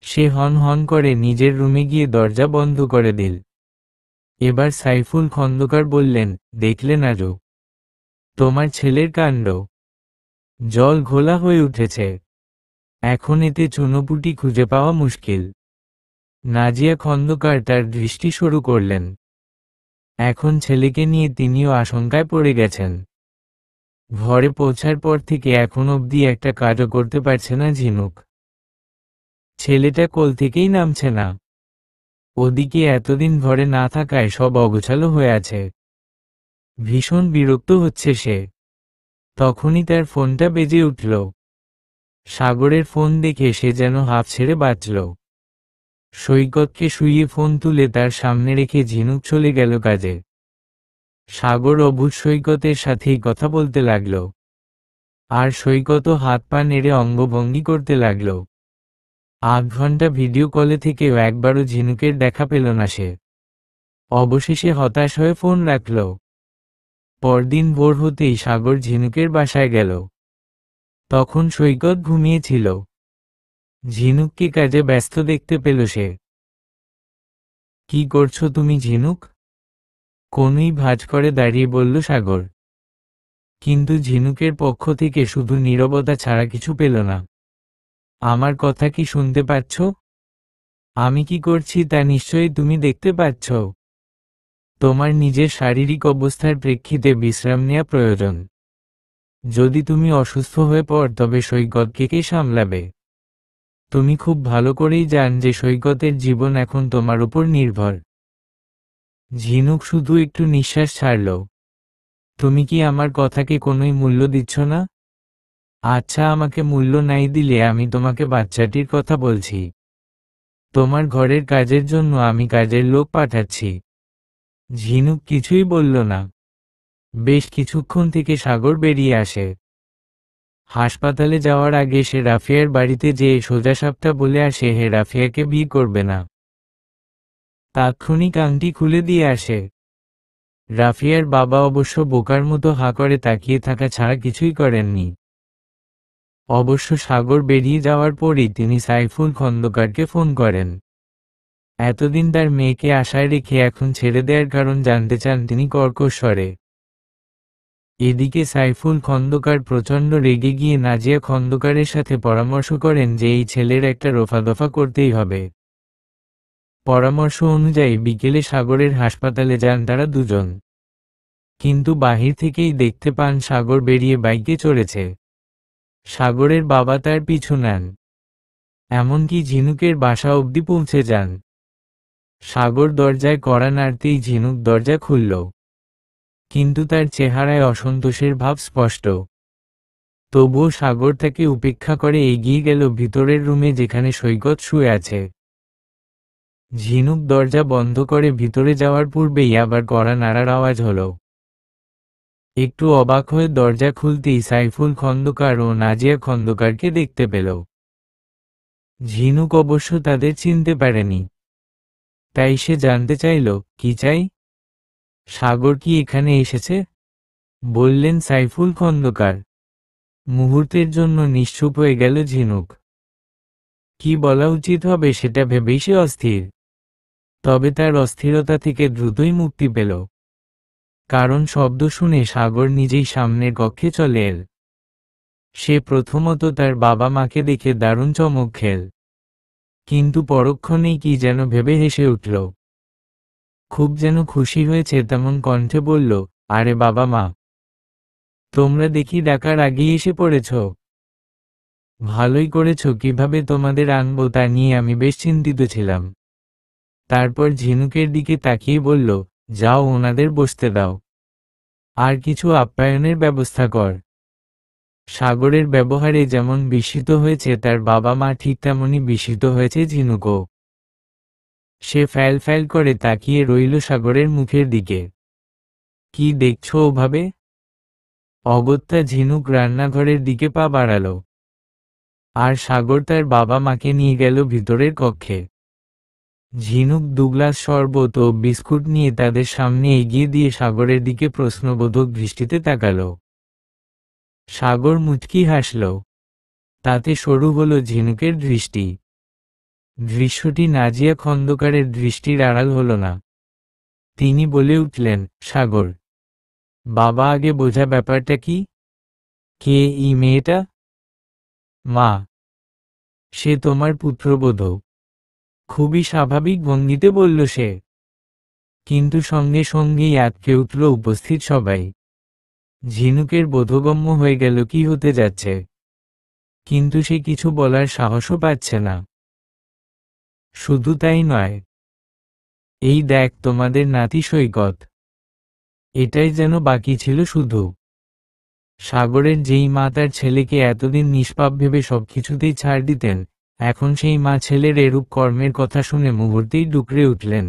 সে হন হন করে নিজের রুমে গিয়ে দরজা বন্ধ করে দিল। এবার সাইফুল খন্দকার বললেন, দেখলেন আজও তোমার ছেলের কাণ্ড। জল ঘোলা হয়ে উঠেছে। এখন এতে চুনোপুটি খুঁজে পাওয়া মুশকিল। নাজিয়া খন্দকার তার দৃষ্টি শুরু করলেন। এখন ছেলেকে নিয়ে তিনিও আশঙ্কায় পড়ে গেছেন। ঘরে পৌঁছার পর থেকে এখন অবধি একটা কাজও করতে পারছে না ঝিনুক। ছেলেটা কোল থেকেই নামছে না। ওদিকে এতদিন ঘরে না থাকায় সব অগোছালো হয়ে আছে। ভীষণ বিরক্ত হচ্ছে সে। তখনই তার ফোনটা বেজে উঠল। সাগরের ফোন দেখে সে যেন হাঁপ ছেড়ে বাঁচল। সৈকতকে শুইয়ে ফোন তুলে তার সামনে রেখে ঝিনুক চলে গেল কাজে। সাগর অভূত সৈকতের সাথেই কথা বলতে লাগল। আর সৈকতও হাত পা নেড়ে অঙ্গভঙ্গি করতে লাগল। ৮ ঘন্টা ভিডিও কলে থেকেও একবারও ঝিনুকের দেখা পেল না সে। অবশেষে হতাশ হয়ে ফোন রাখল। পরদিন ভোর হতেই সাগর ঝিনুকের বাসায় গেল। তখন সৈকত ঘুমিয়েছিল। ঝিনুককে কাজে ব্যস্ত দেখতে পেল সে। কি করছো তুমি ঝিনুক? কোনই ভাঁজ করে দাঁড়িয়ে বলল সাগর। কিন্তু ঝিনুকের পক্ষ থেকে শুধু নীরবতা ছাড়া কিছু পেল না। আমার কথা কি শুনতে পাচ্ছ? আমি কি করছি তা নিশ্চয়ই তুমি দেখতে পাচ্ছ। তোমার নিজের শারীরিক অবস্থার প্রেক্ষিতে বিশ্রাম নেওয়া প্রয়োজন। যদি তুমি অসুস্থ হয়ে পড় তবে সৈকতকে কে সামলাবে? তুমি খুব ভালো করেই জান যে সৈকতের জীবন এখন তোমার উপর নির্ভর। ঝিনুক শুধু একটু নিঃশ্বাস ছাড়ল। তুমি কি আমার কথাকে কোনোই মূল্য দিচ্ছ না? আচ্ছা, আমাকে মূল্য নাই দিলে আমি তোমাকে বাচ্চাটির কথা বলছি। তোমার ঘরের কাজের জন্য আমি কাজের লোক পাঠাচ্ছি। ঝিনুক কিছুই বলল না। বেশ কিছুক্ষণ থেকে সাগর বেরিয়ে আসে। হাসপাতালে যাওয়ার আগে সে রাফিয়ার বাড়িতে যেয়ে সোজাসাপটা বলে আসে হে রাফিয়াকে বিয়ে করবে না। তাৎক্ষণিক আংটি খুলে দিয়ে আসে। রাফিয়ার বাবা অবশ্য বোকার মতো হাঁ করে তাকিয়ে থাকা ছাড়া কিছুই করেননি। অবশ্য সাগর বেরিয়ে যাওয়ার পরই তিনি সাইফুল খন্দকারকে ফোন করেন। এতদিন তার মেয়েকে আশায় রেখে এখন ছেড়ে দেওয়ার কারণ জানতে চান তিনি কর্কশ স্বরে। এদিকে সাইফুল খন্দকার প্রচণ্ড রেগে গিয়ে নাজিয়া খন্দকারের সাথে পরামর্শ করেন যে এই ছেলের একটা রফাদফা করতেই হবে। পরামর্শ অনুযায়ী বিকেলে সাগরের হাসপাতালে যান তারা দুজন। কিন্তু বাহির থেকেই দেখতে পান সাগর বেরিয়ে বাইকে চড়েছে। সাগরের বাবা তার পিছু নেন। এমনকি ঝিনুকের বাসা অবধি পৌঁছে যান। সাগর দরজায় কড়া নাড়তেই ঝিনুক দরজা খুলল। কিন্তু তার চেহারায় অসন্তোষের ভাব স্পষ্ট। তবুও সাগর তাকে উপেক্ষা করে এগিয়ে গেল ভিতরের রুমে যেখানে সৈকত শুয়ে আছে। ঝিনুক দরজা বন্ধ করে ভিতরে যাওয়ার পূর্বেই আবার কড়া নাড়ার আওয়াজ হলো। একটু অবাক হয়ে দরজা খুলতেই সাইফুল খন্দকার ও নাজিয়া খন্দকারকে দেখতে পেল। ঝিনুক অবশ্য তাদের চিনতে পারেনি। তাই সে জানতে চাইল, কি চাই? সাগর কি এখানে এসেছে? বললেন সাইফুল খন্দকার। মুহূর্তের জন্য নিশ্চুপ হয়ে গেল ঝিনুক। কি বলা উচিত হবে সেটা ভেবেই সে অস্থির। তবে তার অস্থিরতা থেকে দ্রুতই মুক্তি পেল। কারণ শব্দ শুনে সাগর নিজেই সামনের কক্ষে চলে এল। সে প্রথমত তার বাবা মাকে দেখে দারুণ চমক খেল। কিন্তু পরক্ষণেই কি যেন ভেবে হেসে উঠল। খুব যেন খুশি হয়েছে তেমন কণ্ঠে বলল, আরে বাবা মা, তোমরা দেখি ডাকার আগেই এসে পড়েছ। ভালোই করেছ, কিভাবে তোমাদের আনবো তা নিয়ে আমি বেশ চিন্তিত ছিলাম। তারপর ঝিনুকের দিকে তাকিয়ে বলল, যাও ওনাদের বসতে দাও। আর কিছু আপ্যায়নের ব্যবস্থা কর। সাগরের ব্যবহারে যেমন বিস্মিত হয়েছে তার বাবা মা ঠিক তেমনই বিস্মিত হয়েছে ঝিনুকও। সে ফ্যাল ফ্যাল করে তাকিয়ে রইল সাগরের মুখের দিকে। কি দেখছ ওভাবে? অগত্যা ঝিনুক রান্নাঘরের দিকে পা বাড়াল। আর সাগর তার বাবা মাকে নিয়ে গেল ভিতরের কক্ষে। ঝিনুক 2 গ্লাস শরবত ও বিস্কুট নিয়ে তাদের সামনে এগিয়ে দিয়ে সাগরের দিকে প্রশ্নবোধক দৃষ্টিতে তাকাল। সাগর মুচকি হাসল। তাতে শুরু হলো ঝিনুকের দৃষ্টি। দৃশ্যটি নাজিয়া খন্দকারের দৃষ্টির আড়াল হল না। তিনি বলে উঠলেন, সাগর, বাবা আগে বোঝা ব্যাপারটা কি? কে এই মেয়েটা? মা, সে তোমার পুত্রবধূ। খুবই স্বাভাবিক ভঙ্গিতে বলল সে। কিন্তু সঙ্গে সঙ্গেই আঁতকে উঠল উপস্থিত সবাই। ঝিনুকের বোধগম্য হয়ে গেল কি হতে যাচ্ছে, কিন্তু সে কিছু বলার সাহসও পাচ্ছে না। শুধু তাই নয়, এই দেখ তোমাদের নাতি সৈকত। এটাই যেন বাকি ছিল শুধু। সাগরের যেই মা তার ছেলেকে এতদিন নিষ্পাপ ভেবে সবকিছুতেই ছাড় দিতেন, এখন সেই মা ছেলের এরূপ কর্মের কথা শুনে মুহূর্তেই ডুকরে উঠলেন।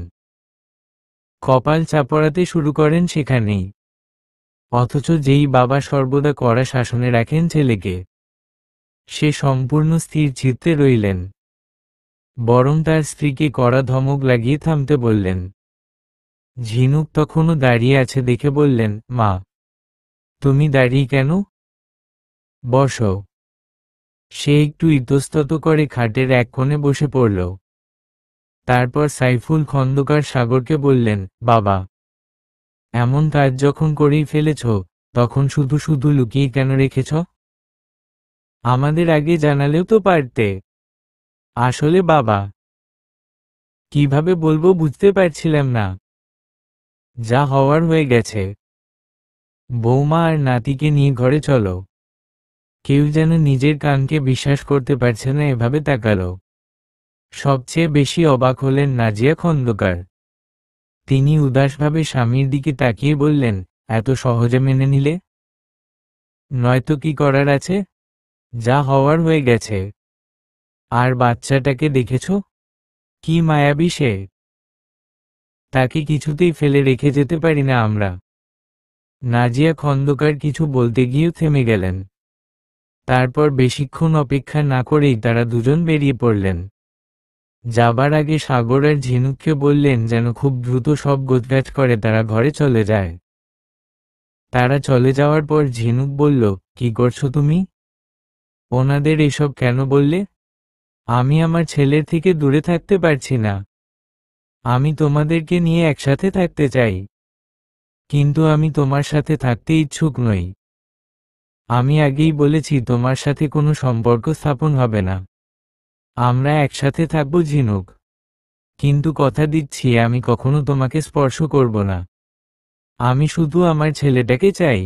কপাল চাপড়াতে শুরু করেন সেখানেই। অথচ যেই বাবা সর্বদা কড়া শাসনে রাখেন ছেলেকে, সে সম্পূর্ণ স্থির চিত্তে রইলেন। বরং তার স্ত্রীকে কড়া ধমক লাগিয়ে থামতে বললেন। ঝিনুক তখনও দাঁড়িয়ে আছে দেখে বললেন, মা, তুমি দাঁড়িয়ে কেন? বসো। সে একটু ইতস্তত করে খাটের এক কোণে বসে পড়ল। তারপর সাইফুল খন্দকার সাগরকে বললেন, বাবা, এমন কাজ যখন করেই ফেলেছ, তখন শুধু শুধু লুকিয়ে কেন রেখেছ? আমাদের আগে জানালেও তো পারতে। আসলে বাবা, কিভাবে বলবো বুঝতে পারছিলাম না। যা হওয়ার হয়ে গেছে। বৌমা আর নাতিকে নিয়ে ঘরে চলো। কেউ যেন নিজের কানকে বিশ্বাস করতে পারছে না এভাবে তাকালো। সবচেয়ে বেশি অবাক হলেন নাজিয়া খন্দকার। তিনি উদাসভাবে স্বামীর দিকে তাকিয়ে বললেন, এত সহজে মেনে নিলে? নয়তো কি করার আছে? যা হওয়ার হয়ে গেছে। আর বাচ্চাটাকে দেখেছ? কি মায়াবী সে। তাকে কিছুতেই ফেলে রেখে যেতে পারি না আমরা। নাজিয়া খন্দকার কিছু বলতে গিয়েও থেমে গেলেন। তারপর বেশিক্ষণ অপেক্ষা না করেই তারা দুজন বেরিয়ে পড়লেন। যাবার আগে সাগর আর ঝিনুককে বললেন যেন খুব দ্রুত সব গোছগাছ করে তারা ঘরে চলে যায়। তারা চলে যাওয়ার পর ঝিনুক বলল, কি করছো তুমি? ওনাদের এসব কেন বললে? আমি আমার ছেলের থেকে দূরে থাকতে পারছি না। আমি তোমাদেরকে নিয়ে একসাথে থাকতে চাই, কিন্তু আমি তোমার সাথে থাকতে ইচ্ছুক নই। আমি আগেই বলেছি তোমার সাথে কোনো সম্পর্ক স্থাপন হবে না। আমরা একসাথে থাকবো ঝিনুক, কিন্তু কথা দিচ্ছি আমি কখনো তোমাকে স্পর্শ করব না। আমি শুধু আমার ছেলেটাকে চাই।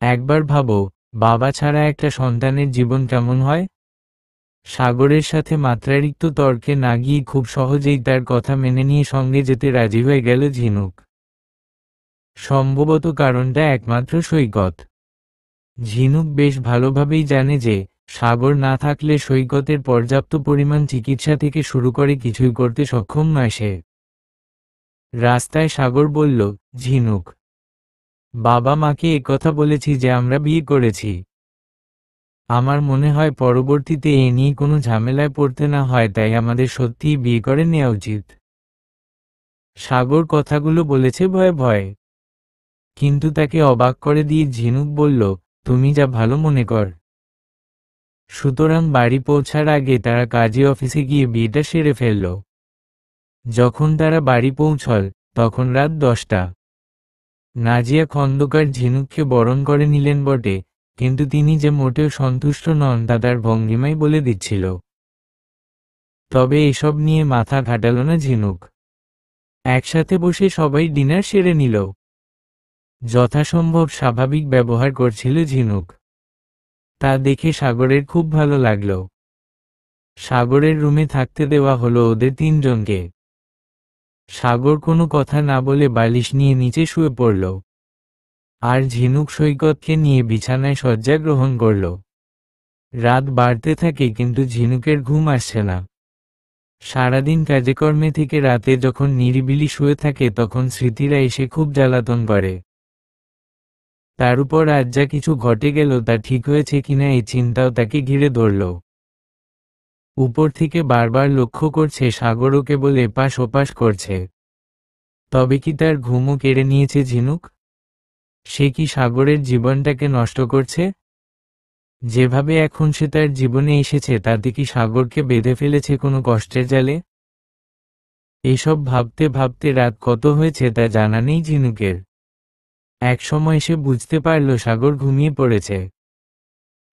একবার ভাবো, বাবা ছাড়া একটা সন্তানের জীবন কেমন হয়? সাগরের সাথে মাত্রাতিরিক্ত তর্কে না গিয়ে খুব সহজেই তার কথা মেনে নিয়ে সঙ্গে যেতে রাজি হয়ে গেল ঝিনুক। সম্ভবত কারণটা একমাত্র সৈকত। ঝিনুক বেশ ভালোভাবেই জানে যে, সাগর না থাকলে সৈকতের পর্যাপ্ত পরিমাণ চিকিৎসা থেকে শুরু করে কিছুই করতে সক্ষম নয় সে। রাস্তায় সাগর বলল, ঝিনুক, বাবা মাকে একথা বলেছি যে আমরা বিয়ে করেছি। আমার মনে হয় পরবর্তীতে এ নিয়ে কোনো ঝামেলায় পড়তে না হয়, তাই আমাদের সত্যিই বিয়ে করে নেওয়া উচিত। সাগর কথাগুলো বলেছে ভয়ে ভয়ে, কিন্তু তাকে অবাক করে দিয়ে ঝিনুক বলল, তুমি যা ভালো মনে কর। সুতরাং বাড়ি পৌঁছার আগে তারা কাজী অফিসে গিয়ে বিয়েটা সেরে ফেলল। যখন তারা বাড়ি পৌঁছল, তখন রাত 10টা। নাজিয়া খন্দকার ঝিনুককে বরণ করে নিলেন বটে, কিন্তু তিনি যে মোটেও সন্তুষ্ট নন তা তার ভঙ্গিমাই বলে দিচ্ছিল। তবে এসব নিয়ে মাথা ঘাটাল না ঝিনুক। একসাথে বসে সবাই ডিনার সেরে নিল। যথাসম্ভব স্বাভাবিক ব্যবহার করছিল ঝিনুক। তা দেখে সাগরের খুব ভালো লাগল। সাগরের রুমে থাকতে দেওয়া হলো ওদের তিনজনকে। সাগর কোনো কথা না বলে বালিশ নিয়ে নিচে শুয়ে পড়ল, আর ঝিনুক সৈকতকে নিয়ে বিছানায় শয্যা গ্রহণ করল। রাত বাড়তে থাকে কিন্তু ঝিনুকের ঘুম আসছে না। সারাদিন কাজকর্মে থেকে রাতে যখন নিরিবিলি শুয়ে থাকে তখন স্মৃতিরা এসে খুব জ্বালাতন করে। তার উপর আজ যা কিছু ঘটে গেল তা ঠিক হয়েছে কিনা এই চিন্তাও তাকে ঘিরে ধরল। উপর থেকে বারবার লক্ষ্য করছে সাগরও কেবল এপাশ ওপাশ করছে। তবে কি তার ঘুমও কেড়ে নিয়েছে ঝিনুক? সে কি সাগরের জীবনটাকে নষ্ট করছে? যেভাবে এখন সে তার জীবনে এসেছে তাতে কি সাগরকে বেঁধে ফেলেছে কোনো কষ্টের জালে? এসব ভাবতে ভাবতে রাত কত হয়েছে তা জানা নেই ঝিনুকের। একসময় সে বুঝতে পারল সাগর ঘুমিয়ে পড়েছে।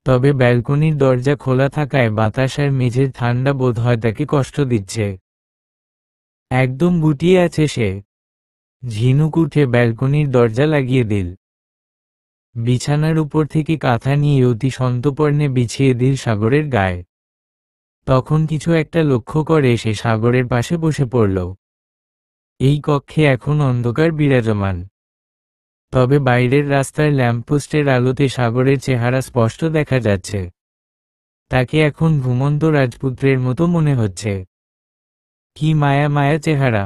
তবে ব্যালকনির দরজা খোলা থাকায় বাতাস আর মেঝের ঠান্ডা বোধ হয় তাকে কষ্ট দিচ্ছে। একদম গুটিয়ে আছে সে। ঝিনুক উঠে ব্যালকনির দরজা লাগিয়ে দিল। বিছানার উপর থেকে কাঁথা নিয়ে অতি সন্তর্পণে বিছিয়ে দিল সাগরের গায়ে। তখন কিছু একটা লক্ষ্য করে সে সাগরের পাশে বসে পড়ল। এই কক্ষে এখন অন্ধকার বিরাজমান। তবে বাইরের রাস্তার ল্যাম্পপোস্টের আলোতে সাগরের চেহারা স্পষ্ট দেখা যাচ্ছে। তাকে এখন ঘুমন্ত রাজপুত্রের মতো মনে হচ্ছে। কি মায়া মায়া চেহারা!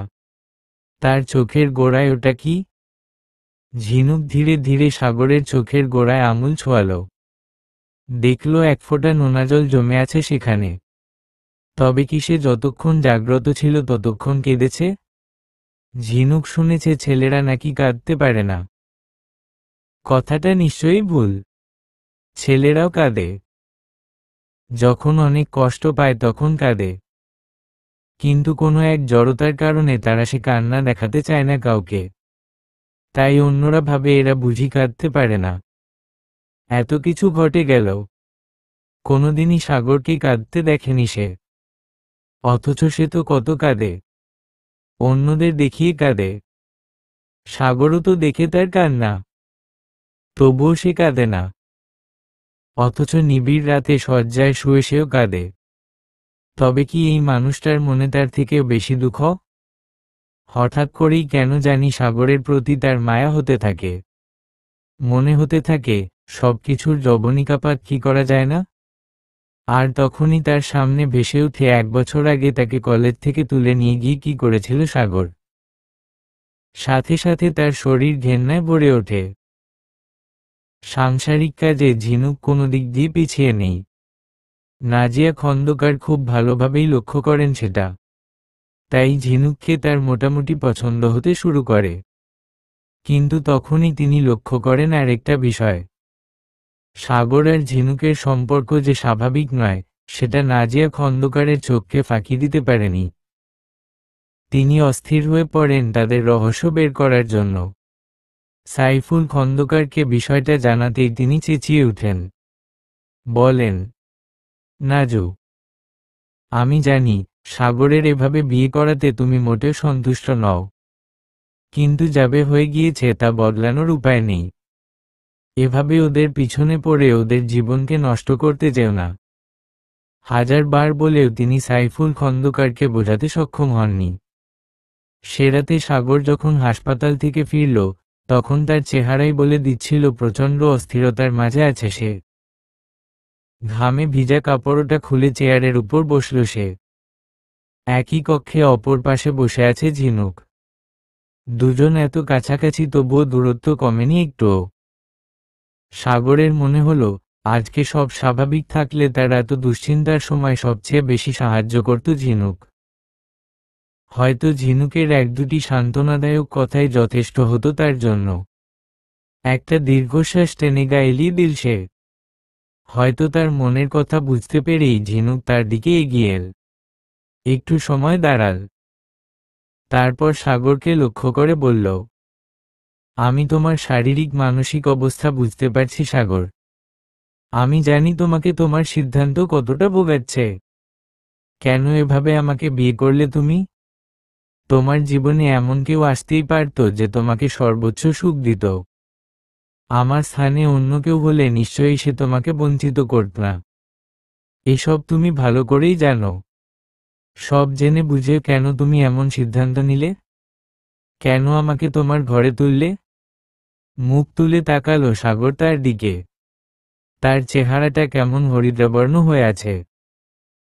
তার চোখের গোড়ায় ওটা কি? ঝিনুক ধীরে ধীরে সাগরের চোখের গোড়ায় আঙুল ছোঁয়াল। দেখল এক ফোঁটা নোনাজল জমে আছে সেখানে। তবে কি সে যতক্ষণ জাগ্রত ছিল ততক্ষণ কেঁদেছে? ঝিনুক শুনেছে ছেলেরা নাকি কাঁদতে পারে না। কথাটা নিশ্চয়ই ভুল। ছেলেরাও কাঁদে। যখন অনেক কষ্ট পায় তখন কাঁদে। কিন্তু কোনো এক জড়তার কারণে তারা সে কান্না দেখাতে চায় না কাউকে। তাই অন্যরা ভাবে এরা বুঝি কাঁদতে পারে না। এত কিছু ঘটে গেল, কোনোদিনই সাগরকে কাঁদতে দেখেনি সে। অথচ সে তো কত কাঁদে। অন্যদের দেখিয়ে কাঁদে। সাগরও তো দেখে তার কান্না। তবুও সে কাঁদে না। অথচ নিবিড় রাতে শয্যায় শুয়ে সেও কাঁদে। তবে কি এই মানুষটার মনে তার থেকেও বেশি দুঃখ? হঠাৎ করেই কেন জানি সাগরের প্রতি তার মায়া হতে থাকে। মনে হতে থাকে সবকিছুর যবনিকাপাত কি করা যায় না? আর তখনই তার সামনে ভেসে উঠে 1 বছর আগে তাকে কলেজ থেকে তুলে নিয়ে গিয়ে কি করেছিল সাগর। সাথে সাথে তার শরীর ঘেন্নায় ভরে ওঠে। সাংসারিক কাজে ঝিনুক কোনো দিক দিয়ে পিছিয়ে নেই। নাজিয়া খন্দকার খুব ভালোভাবেই লক্ষ্য করেন সেটা। তাই ঝিনুককে তার মোটামুটি পছন্দ হতে শুরু করে। কিন্তু তখনই তিনি লক্ষ্য করেন আরেকটা বিষয়। সাগর আর ঝিনুকের সম্পর্ক যে স্বাভাবিক নয়, সেটা নাজিয়া খন্দকারের চোখকে ফাঁকি দিতে পারেনি। তিনি অস্থির হয়ে পড়েন তাদের রহস্য বের করার জন্য। সাইফুল খন্দকারকে বিষয়টা জানাতেই তিনি চেঁচিয়ে উঠেন। বলেন, নাজু, আমি জানি সাগরের এভাবে বিয়ে করাতে তুমি মোটেও সন্তুষ্ট নও। কিন্তু যাবে হয়ে গিয়েছে তা বদলানোর উপায় নেই। এভাবে ওদের পিছনে পড়ে ওদের জীবনকে নষ্ট করতে যেও না। 1000 বার বলেও তিনি সাইফুল খন্দকারকে বোঝাতে সক্ষম হননি। সে রাতে সাগর যখন হাসপাতাল থেকে ফিরল, তখন তার চেহারাই বলে দিচ্ছিল প্রচণ্ড অস্থিরতার মাঝে আছে সে। ঘামে ভিজা কাপড়টা খুলে চেয়ারের উপর বসল সে। একই কক্ষে অপর পাশে বসে আছে ঝিনুক। দুজন এত কাছাকাছি তবুও দূরত্ব কমেনি একটুও। সাগরের মনে হলো আজকে সব স্বাভাবিক থাকলে তার এত দুশ্চিন্তার সময় সবচেয়ে বেশি সাহায্য করত ঝিনুক। হয়তো ঝিনুকের 1-2টি সান্ত্বনাদায়ক কথাই যথেষ্ট হতো তার জন্য। একটা দীর্ঘশ্বাস টেনে গা এলিয়ে দিল সে। হয়তো তার মনের কথা বুঝতে পেরেই ঝিনুক তার দিকে এগিয়ে এল। একটু সময় দাঁড়াল। তারপর সাগরকে লক্ষ্য করে বলল, আমি তোমার শারীরিক মানসিক অবস্থা বুঝতে পারছি সাগর। আমি জানি তোমাকে তোমার সিদ্ধান্ত কতটা ভোগাচ্ছে। কেন এভাবে আমাকে বিয়ে করলে তুমি? তোমার জীবনে এমন কেউ আসতেই পারত যে তোমাকে সর্বোচ্চ সুখ দিত। আমার স্থানে অন্য কেউ হলে নিশ্চয়ই সে তোমাকে বঞ্চিত করত না। এসব তুমি ভালো করেই জানো। সব জেনে বুঝে কেন তুমি এমন সিদ্ধান্ত নিলে? কেন আমাকে তোমার ঘরে তুললে? মুখ তুলে তাকালো সাগর তার দিকে। তার চেহারাটা কেমন হরিদ্রাবর্ণ হয়ে আছে।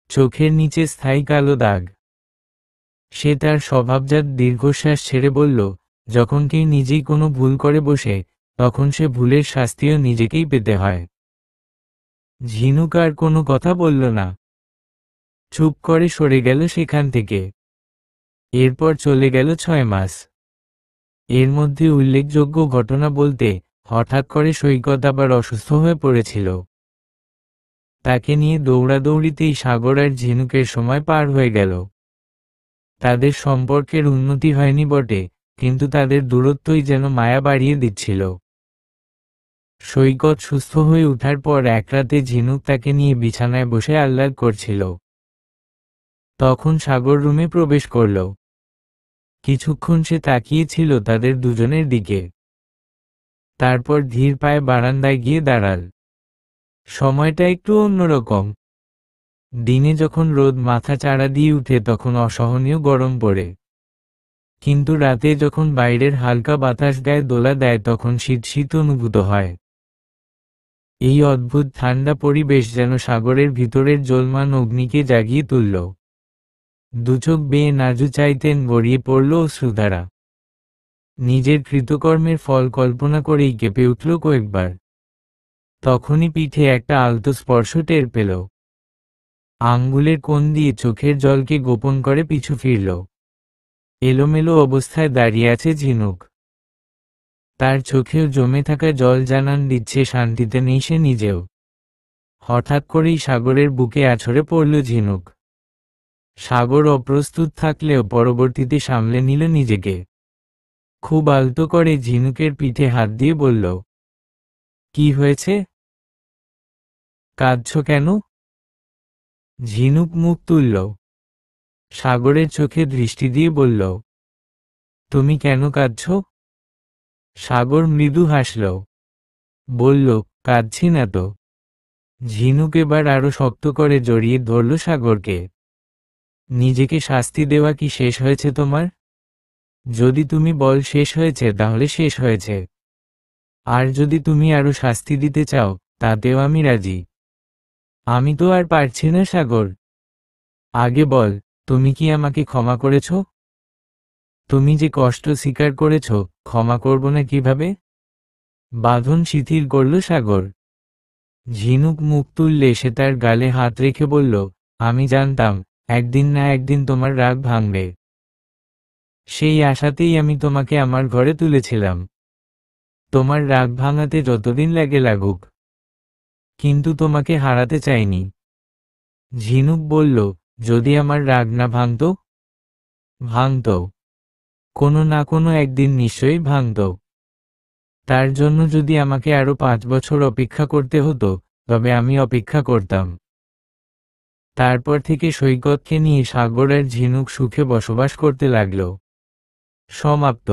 চোখের নিচে স্থায়ী কালো দাগ। সে তার স্বভাবজাত দীর্ঘশ্বাস ছেড়ে বলল, যখন কেউ নিজেই কোনো ভুল করে বসে, তখন সে ভুলের শাস্তিও নিজেকেই পেতে হয়। ঝিনুক আর কোনো কথা বলল না। চুপ করে সরে গেল সেখান থেকে। এরপর চলে গেল 6 মাস। এর মধ্যে উল্লেখযোগ্য ঘটনা বলতে হঠাৎ করে সৈকত আবার অসুস্থ হয়ে পড়েছিল। তাকে নিয়ে দৌড়াদৌড়িতেই সাগর আর ঝিনুকের সময় পার হয়ে গেল। তাদের সম্পর্কের উন্নতি হয়নি বটে, কিন্তু তাদের দূরত্বই যেন মায়া বাড়িয়ে দিচ্ছিল। সৈকত সুস্থ হয়ে ওঠার পর এক রাতে ঝিনুক তাকে নিয়ে বিছানায় বসে আহ্লাদ করছিল। তখন সাগর রুমে প্রবেশ করল। কিছুক্ষণ সে তাকিয়েছিল তাদের দুজনের দিকে। তারপর ধীর পায়ে বারান্দায় গিয়ে দাঁড়াল। সময়টা একটু অন্যরকম। দিনে যখন রোদ মাথা চাড়া দিয়ে উঠে তখন অসহনীয় গরম পড়ে, কিন্তু রাতে যখন বাইরের হালকা বাতাস গায়ে দোলা দেয় তখন শীত শীত অনুভূত হয়। এই অদ্ভুত ঠান্ডা পরিবেশ যেন সাগরের ভিতরের জ্বলমান অগ্নিকে জাগিয়ে তুলল। দুচোখ বেয়ে নাজু চাইতেন গড়িয়ে পড়ল অশ্রুধারা। নিজের কৃতকর্মের ফল কল্পনা করেই কেঁপে উঠল কয়েকবার। তখনই পিঠে একটা আলতো স্পর্শ টের পেল। আঙ্গুলের কোণ দিয়ে চোখের জলকে গোপন করে পিছু ফিরল। এলোমেলো অবস্থায় দাঁড়িয়ে আছে ঝিনুক। তার চোখেও জমে থাকা জল জানান দিচ্ছে শান্তিতে নেই সে নিজেও। হঠাৎ করেই সাগরের বুকে আছড়ে পড়ল ঝিনুক। সাগর অপ্রস্তুত থাকলেও পরবর্তীতে সামলে নিল নিজেকে। খুব আলতো করে ঝিনুকের পিঠে হাত দিয়ে বলল, কি হয়েছে? কাঁদছ কেন? ঝিনুক মুখ তুলল। সাগরের চোখে দৃষ্টি দিয়ে বলল, তুমি কেন কাঁদছ? সাগর মৃদু হাসল। বলল, কাঁদছি না তো। ঝিনুক এবার আরো শক্ত করে জড়িয়ে ধরল সাগরকে। নিজেকে শাস্তি দেওয়া কি শেষ হয়েছে তোমার? যদি তুমি বল শেষ হয়েছে তাহলে শেষ হয়েছে। আর যদি তুমি আরো শাস্তি দিতে চাও তাতেও আমি রাজি। আমি তো আর পারছি না সাগর। আগে বল, তুমি কি আমাকে ক্ষমা করেছ? তুমি যে কষ্ট স্বীকার করেছ, ক্ষমা করব না কিভাবে? বাঁধন শিথিল করল সাগর। ঝিনুক মুখ তুললে সে তার গালে হাত রেখে বলল, আমি জানতাম একদিন না একদিন তোমার রাগ ভাঙবে। সেই আশাতেই আমি তোমাকে আমার ঘরে তুলেছিলাম। তোমার রাগ ভাঙাতে যতদিন লাগে লাগুক, কিন্তু তোমাকে হারাতে চাইনি। ঝিনুক বলল, যদি আমার রাগ না ভাঙত? ভাঙত। কোনো না কোনো একদিন নিশ্চয়ই ভাঙত। তার জন্য যদি আমাকে আরো 5 বছর অপেক্ষা করতে হতো, তবে আমি অপেক্ষা করতাম। তারপর থেকে সৈকতকে নিয়ে সাগর আর ঝিনুক সুখে বসবাস করতে লাগল। সমাপ্ত।